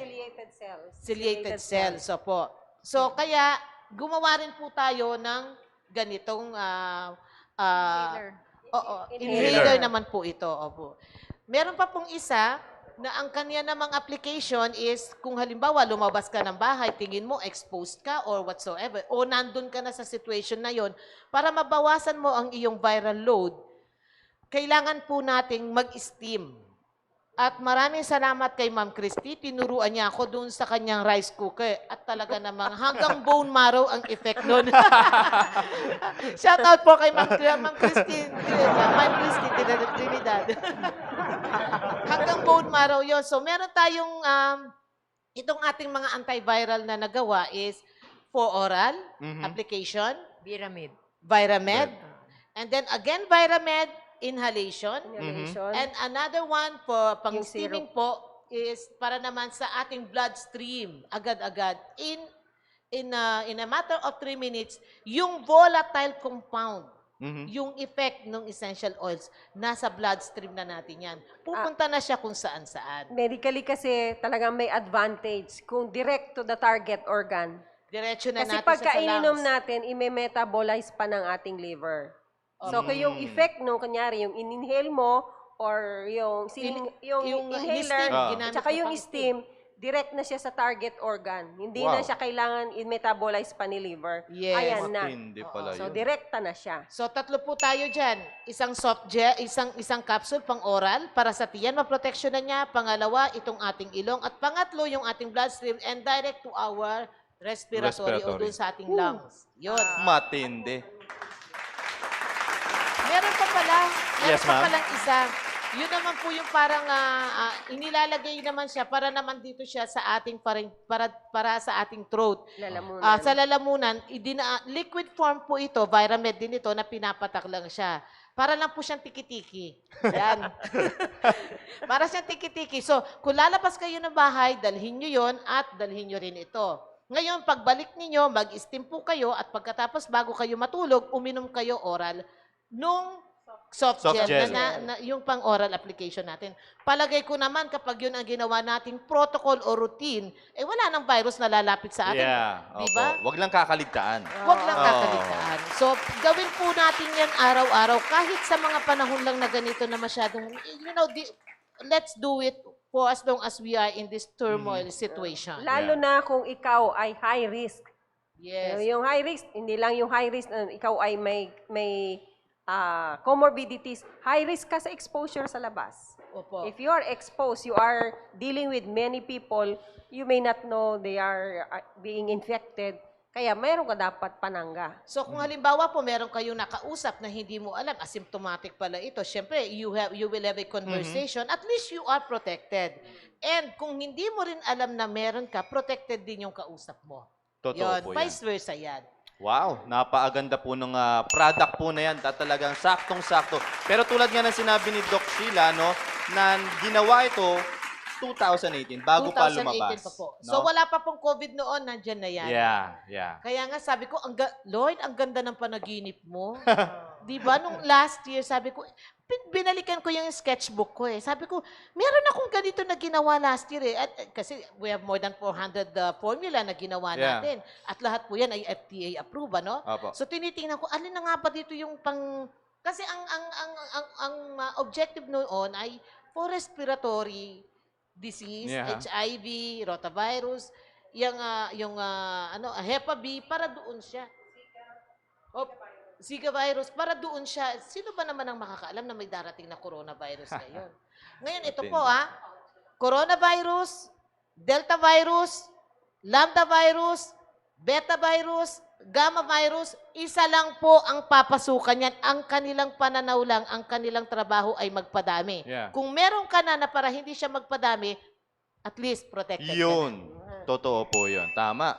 cells. So po. So kaya gumawa rin po tayo ng ganitong inhaler naman po ito. Opo. Meron pa pong isa na ang kanya namang application is kung halimbawa lumabas ka ng bahay, tingin mo exposed ka or whatsoever, o nandun ka na sa situation na yon, para mabawasan mo ang iyong viral load, kailangan po nating mag-steam. At maraming salamat kay Ma'am Christy, tinuruan niya ako doon sa kanyang rice cooker at talaga namang hanggang bone marrow ang effect nun. Shout out po kay Ma'am Christy Trinidad. Hanggang bone marrow yun. So meron tayong, itong ating mga antiviral na nagawa is for oral application, Viramed, and then again Viramed, inhalation. And another one for pang-steaming po is para naman sa ating bloodstream agad-agad in a matter of 3 minutes yung volatile compound, yung effect ng essential oils nasa bloodstream na natin yan. Pupunta na siya kung saan-saan. Medically kasi talagang may advantage kung direct to the target organ. Diretso na Kasi natin pagka siya sa ininom lungs. natin, i-metabolize pa ng ating liver. So, kung yung effect nung kunyari, yung in-inhale mo or yung inhaler, steam, ginamit tsaka mo yung pang steam, direct na siya sa target organ. Hindi na siya kailangan i-metabolize pa ni liver. Yes. Ayan na. Matindi pala So, yun. direkta na siya. So, tatlo po tayo dyan. Isang soft gel, isang capsule pang oral para sa tiyan, maproteksyonan niya. Pangalawa, itong ating ilong. At pangatlo, yung ating bloodstream and direct to our respiratory o dun sa ating lungs. Yun. Matindi. Meron pa pala. Yes, Meron pa ma'am. palang isa. Yun naman po yung parang inilalagay naman siya para naman dito siya sa ating para sa ating throat. Lalamunan. Sa lalamunan, liquid form po ito, Viramed din ito na pinapatak lang siya. Para lang po siyang tiki-tiki. Yan. Para siyang tiki-tiki. So, kung lalabas kayo ng bahay, dalhin nyo yon at dalhin nyo rin ito. Ngayon, pagbalik ninyo, mag-steam po kayo at pagkatapos bago kayo matulog, uminom kayo oral nung soft Soft gel, gel. yung pang-oral application natin. Palagay ko naman kapag yun ang ginawa nating protocol o routine, wala nang virus na lalapit sa atin. Yeah. Di Opo. ba? Wag lang kakaligtaan. Huwag lang Oo. kakaligtaan. So, gawin po natin yan araw-araw kahit sa mga panahon lang na ganito na masyadong, let's do it for as long as we are in this turmoil situation. Lalo na kung ikaw ay high risk. Yes. Yung high risk, hindi lang yung high risk na ikaw ay may comorbidities. High risk ka sa exposure sa labas. Opo. If you are exposed, you are dealing with many people, you may not know they are being infected. Kaya mayroon ka dapat panangga. So kung halimbawa po meron kayong nakausap na hindi mo alam, asymptomatic pala ito, syempre you will have a conversation, at least you are protected. And kung hindi mo rin alam na meron ka, protected din yung kausap mo. Totoo Yun, po yan. vice versa yan. Wow, napaaganda po ng product po na yan. Talagang saktong-sakto. Pero tulad nga ng sinabi ni Doc Sheila, no, na ginawa ito 2018, bago pa 2018 lumabas. pa po. no? So wala pa pong COVID noon, nandyan na yan. Yeah. Kaya nga sabi ko, Lord, ang ganda ng panaginip mo. Di ba? Nung last year, sabi ko, binalikan ko yung sketchbook ko eh. Sabi ko, meron akong ganito na ginawa last year eh. At, kasi we have more than 400 formula na ginawa Yeah. natin. At lahat po yan ay FDA approved, ano? Opo. So tinitingnan ko, alin na nga ba dito yung pang... Kasi ang objective noon ay for respiratory disease, Yeah. HIV, rotavirus, yung Hepa B, para doon siya. Zika virus, para doon siya. Sino ba naman ang makakaalam na may darating na coronavirus ngayon? Ngayon, ito po coronavirus, Delta virus, Lambda virus, Beta virus, Gamma virus, isa lang po ang papasukan yan. Ang kanilang pananaw lang, ang kanilang trabaho ay magpadami. Yeah. Kung meron ka na para hindi siya magpadami, at least protected ka na. Yun. Totoo po yun. Tama.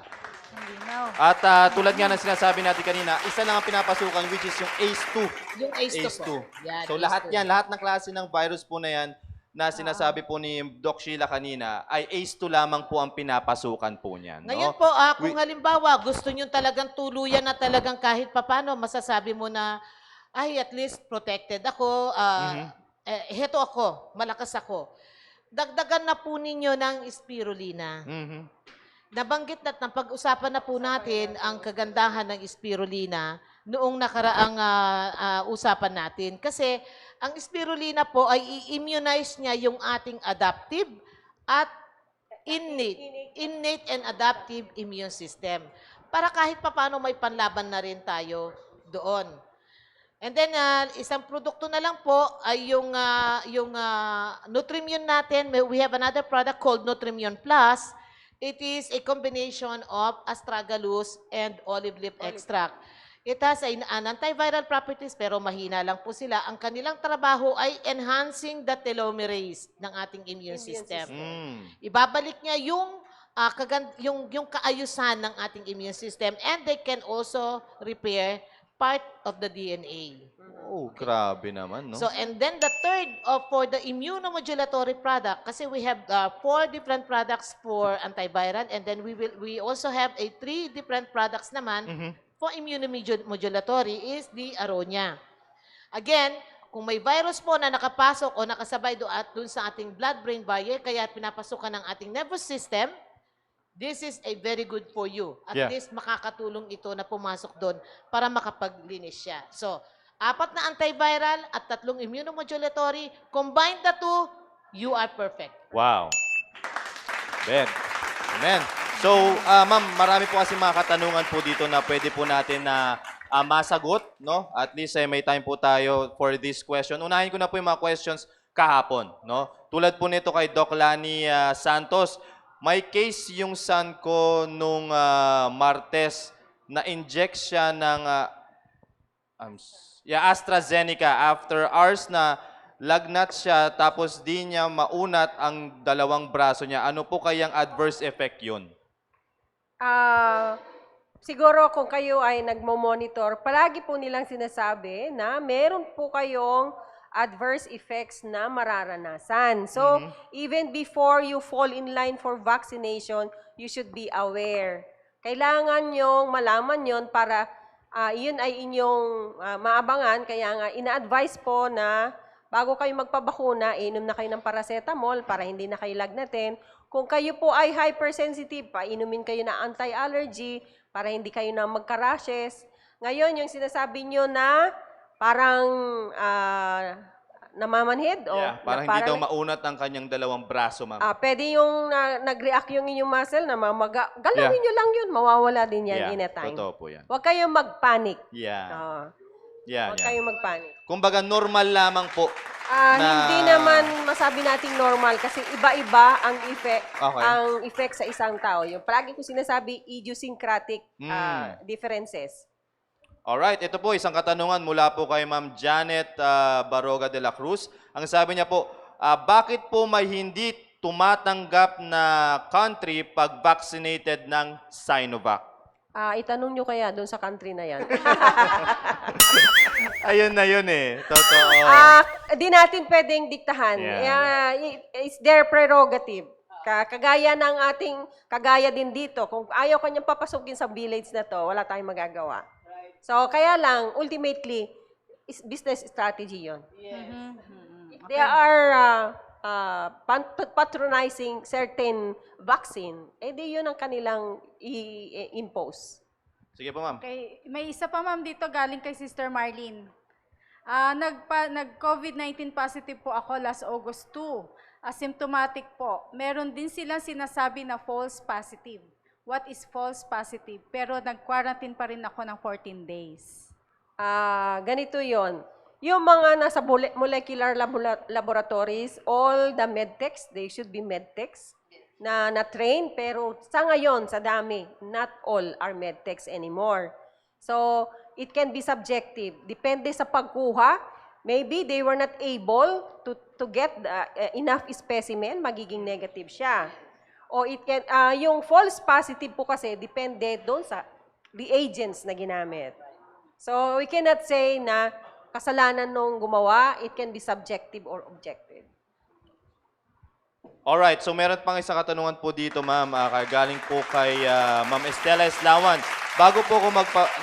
Malinaw. At tulad nga ng sinasabi natin kanina, isa lang ang pinapasukan, which is yung ACE2. Yung ACE2 ACE2. po. Yan, So lahat ACE2. yan, lahat ng klase ng virus po na yan, na sinasabi po ni Doc Sheila kanina, ay ACE2 lamang po ang pinapasukan po niyan. Ngayon No? po, kung halimbawa gusto nyo talagang tuluyan na talagang kahit papano, masasabi mo na, ay at least protected ako, heto ako, malakas ako. Dagdagan na po ninyo ng spirulina. Mhm. Nabanggit na pag-usapan na po natin ang kagandahan ng spirulina noong nakaraang usapan natin. Kasi ang spirulina po ay i-immunize niya yung ating adaptive at innate and adaptive immune system. Para kahit papano may panlaban na rin tayo doon. And then, isang produkto na lang po ay yung Nutrimune natin. We have another product called Nutrimune Plus. It is a combination of astragalus and olive leaf extract. It has an antiviral properties pero mahina lang po sila. Ang kanilang trabaho ay enhancing the telomerase ng ating immune system. Ibabalik niya yung kaayusan ng ating immune system, and they can also repair part of the DNA. Oh, grabe naman, no? So, and then the third for the immunomodulatory product, kasi we have 4 different products for antiviral, and then we also have 3 different products naman for immunomodulatory is the Aronia. Again, kung may virus po na nakapasok o nakasabay doon sa ating blood-brain barrier, kaya pinapasukan ng ating nervous system, this is a very good for you. At Yeah. least makakatulong ito na pumasok doon para makapaglinis siya. So, 4 na antiviral at 3 immunomodulatory. Combine the 2, you are perfect. Wow. Amen. So, ma'am, marami po kasi mga katanungan po dito na pwede po natin na masagot, no? At least may time po tayo for this question. Unahin ko na po yung mga questions kahapon, no? Tulad po nito kay Doc Lani Santos, may case yung son ko nung Martes na inject siya ng AstraZeneca. After hours na lagnat siya tapos di niya maunat ang 2 braso niya. Ano po kayang adverse effect yun? Siguro kung kayo ay nagmo-monitor, palagi po nilang sinasabi na meron po kayong adverse effects na mararanasan. So, even before you fall in line for vaccination, you should be aware. Kailangan nyong malaman yon para Yun ay inyong maabangan. Kaya nga, ina-advise po na bago kayo magpabakuna, inom na kayo ng paracetamol para hindi na kayo lagnatin. Kung kayo po ay hypersensitive, painumin kayo na anti-allergy para hindi kayo na magka-rashes. Ngayon, yung sinasabi nyo na parang namamanhid o Yeah, parang hindi daw maunat ang kanyang dalawang braso, ma'am. pwede yung nag-react yung inyong muscle na mamaga. Galawin nyo lang yun, mawawala din yan in a time. Totoo po yan. Huwag kayong mag-panic. Yeah. Huwag kayong mag-panic. Kumbaga, normal lamang po. Hindi naman masabi nating normal kasi iba-iba ang effect sa isang tao. Yung palagi ko sinasabi, idiosyncratic differences. Alright, ito po isang katanungan mula po kay Ma'am Janet Baroga de la Cruz. Ang sabi niya po, bakit po may hindi tumatanggap na country pag vaccinated ng Sinovac? Itanong nyo kaya doon sa country na yan. Ayun na yun eh. Totoo. Di natin pwedeng diktahan. It's their prerogative. Kagaya ng kagaya din dito. Kung ayaw kanyang papasukin sa village na to, wala tayong magagawa. So, kaya lang, ultimately, is business strategy yon. They are patronizing certain vaccine, di yun ang kanilang i-impose. Sige po, ma'am. Okay, may isa pa ma'am dito galing kay Sister Marlene. Nag-COVID-19 positive po ako last August 2. Asymptomatic po. Meron din silang sinasabi na false positive. What is false positive? Pero nag-quarantine pa rin ako ng 14 days. Ganito yon. Yung mga nasa molecular laboratories, all the medtechs, they should be medtechs na train, pero sa ngayon, sa dami, not all are medtechs anymore. So, it can be subjective. Depende sa pagkuha. Maybe they were not able to get enough specimen, magiging negative siya. O it can, yung false positive po kasi, depende doon sa reagents na ginamit. So, we cannot say na kasalanan nung gumawa, it can be subjective or objective. Alright, so meron pang isang katanungan po dito, ma'am. Galing po kay Ma'am Estela Eslawan. Bago po ako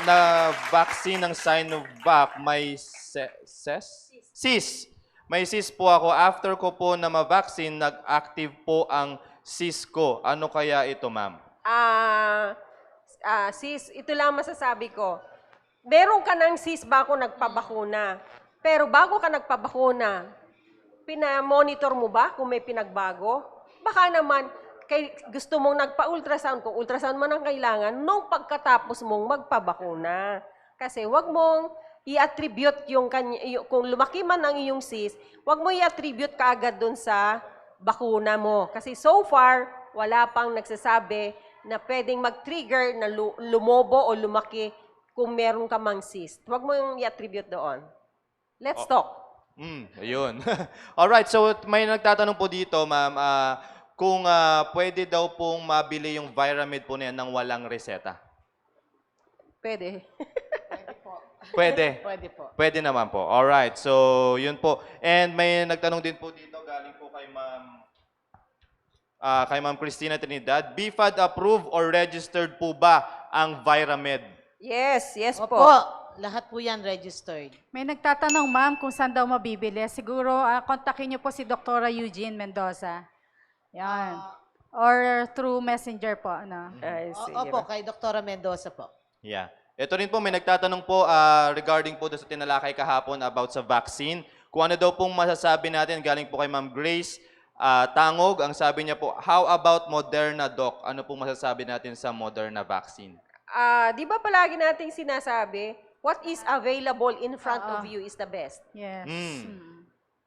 na-vaccine ng Sinovac, may CIS. May CIS po ako. After ko po na ma-vaccine, nag-active po ang CIS ko. Ano kaya ito, ma'am? Sis, ito lang masasabi ko. Meron ka ng sis bago nagpabakuna. Pero bago ka nagpabakuna, pinamonitor mo ba kung may pinagbago? Baka naman, gusto mong nagpa-ultrasound, kung ultrasound man ang kailangan, nung pagkatapos mong magpabakuna. Kasi wag mong i-attribute kung lumaki man ang iyong sis, wag mo i-attribute kaagad dun sa bakuna mo. Kasi so far, wala pang nagsasabi na pwedeng mag-trigger na lumobo o lumaki kung meron ka mang cyst. Huwag mo yung i-attribute doon. Let's talk. Ayun. Alright, so may nagtatanong po dito, ma'am, kung pwede daw pong mabili yung Viramed po na yan ng walang reseta. Pwede. Pwede. Pwede po. Pwede naman po. Alright, so yun po. And may nagtanong din po dito, galing po kay Ma'am Cristina Trinidad. BFAD approved or registered po ba ang Viramed? Yes po. Opo, lahat po yan registered. May nagtatanong ma'am kung saan daw mabibili. Siguro, kontakin niyo po si Dr. Eugene Mendoza. Yan. Or through messenger po. Ano. Opo, kay Dr. Mendoza po. Yeah. Ito rin po, may nagtatanong po regarding po sa tinalakay kahapon about sa vaccine. Kung ano daw pong masasabi natin, galing po kay Ma'am Grace Tangog. Ang sabi niya po, how about Moderna, Doc? Ano pong masasabi natin sa Moderna vaccine? Di ba palagi nating sinasabi, what is available in front of you is the best. Yes.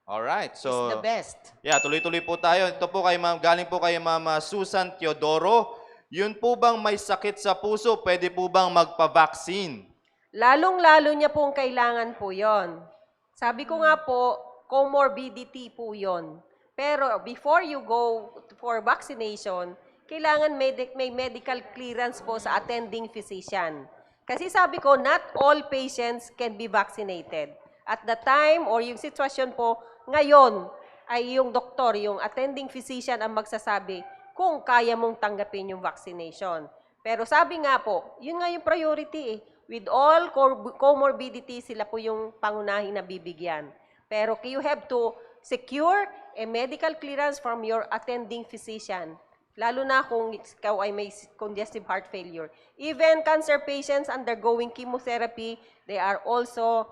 Alright, so It's the best. yeah, tuloy-tuloy po tayo. Ito po kay Ma'am, galing po kay Ma'am Susan Teodoro. Yun po bang may sakit sa puso, pwede po bang magpa-vaccine? Lalong-lalo niya pong kailangan po yon. Sabi ko nga po, comorbidity po yon. Pero before you go for vaccination, kailangan may medical clearance po sa attending physician. Kasi sabi ko, not all patients can be vaccinated. At the time or yung sitwasyon po, ngayon ay yung doktor, yung attending physician ang magsasabi kung kaya mong tanggapin yung vaccination. Pero sabi nga po, yun nga yung priority eh. with all comorbidities, sila po yung pangunahing nabibigyan. Pero you have to secure a medical clearance from your attending physician. Lalo na kung ikaw ay may congestive heart failure. Even cancer patients undergoing chemotherapy, they are also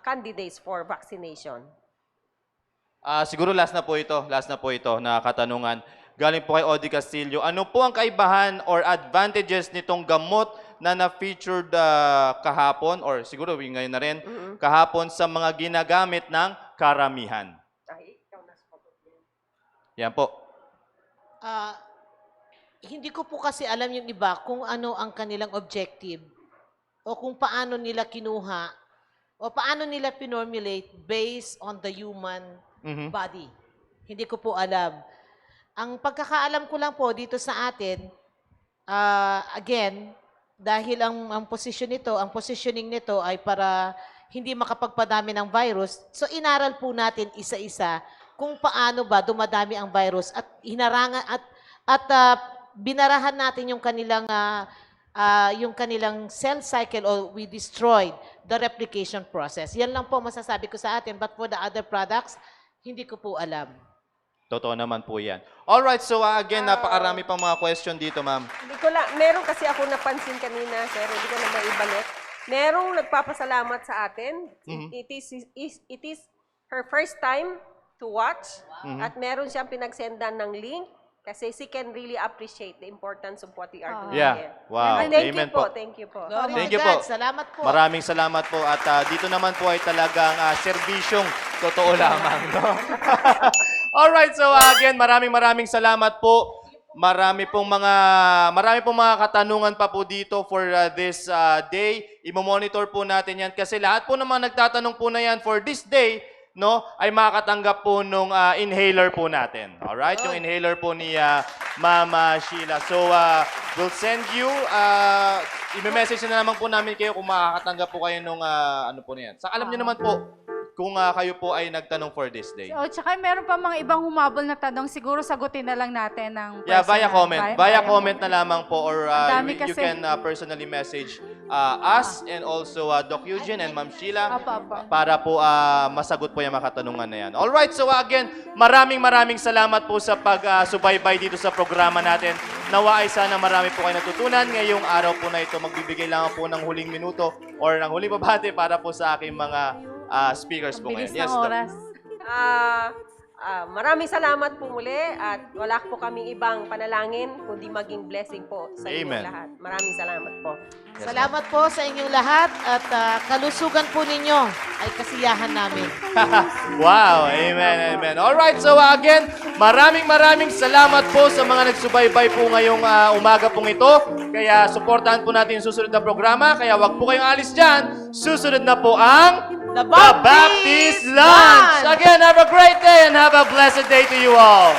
candidates for vaccination. Siguro last na po ito na katanungan. Galing po kay Odi Castillo. Ano po ang kaibahan or advantages nitong gamot na na-featured kahapon or siguro ngayon na rin, kahapon sa mga ginagamit ng karamihan? Yan po. Hindi ko po kasi alam yung iba kung ano ang kanilang objective o kung paano nila kinuha o paano nila pinormulate based on the human body. Hindi ko po alam. Ang pagkakaalam ko lang po dito sa atin, again, dahil ang positioning nito ay para hindi makapagpadami ng virus, so inaral po natin isa-isa kung paano ba dumadami ang virus at hinarangan at binarahan natin yung kanilang cell cycle or we destroyed the replication process. Yan lang po masasabi ko sa atin. But for the other products, hindi ko po alam. Totoo naman po yan. Alright, so again, napakarami pang mga question dito, ma'am. Hindi ko lang, meron kasi ako napansin kanina, sir, hindi ko na maibalik. Merong nagpapasalamat sa atin. It is her first time to watch. At meron siyang pinagsendan ng link. Kasi she can really appreciate the importance of what we are doing. Yeah. Wow. And thank Amen you po. po. Thank you po. Glory Thank to you God. po. Salamat po. Maraming salamat po. At dito naman po ay talagang serbisyong totoo lamang. No? Alright, so again, maraming salamat po. Marami pong mga katanungan pa po dito for this day. Imo-monitor po natin yan kasi lahat po naman nagtatanong po na yan for this day, no, ay makakatanggap po nung inhaler po natin. Alright? Yung inhaler po ni Mama Sheila. So, we'll send you, i-message na naman po namin kayo kung makakatanggap po kayo nung ano po na yan. Sa alam niyo naman po, kung kayo po ay nagtanong for this day. O, tsaka meron pa mga ibang humabol na tanong, siguro sagutin na lang natin ng Yeah, via personal. comment. Via comment na lamang po or Ang dami you kasi. can personally message us and also Doc Eugene and Ma'am Sheila Apa. para po masagot po yung mga katanungan na yan. Alright, so again, maraming salamat po sa pag-subaybay dito sa programa natin. Nawa ay sana marami po kayo natutunan. Ngayong araw po na ito, magbibigay lang po ng huling minuto or ng huling babate para po sa aking mga speakers po Bilis ngayon. ng Doc. oras. Maraming salamat po muli at wala po kaming ibang panalangin kundi maging blessing po sa inyong Amen. lahat. Maraming salamat po. Salamat po sa inyong lahat at kalusugan po ninyo ay kasiyahan namin. Wow, amen. Alright, so again, maraming salamat po sa mga nagsubaybay po ngayong umaga pong ito. Kaya supportahan po natin yung susunod na programa. Kaya wag po kayong alis dyan. Susunod na po ang The Baptist Lunch. Again, have a great day and have a blessed day to you all.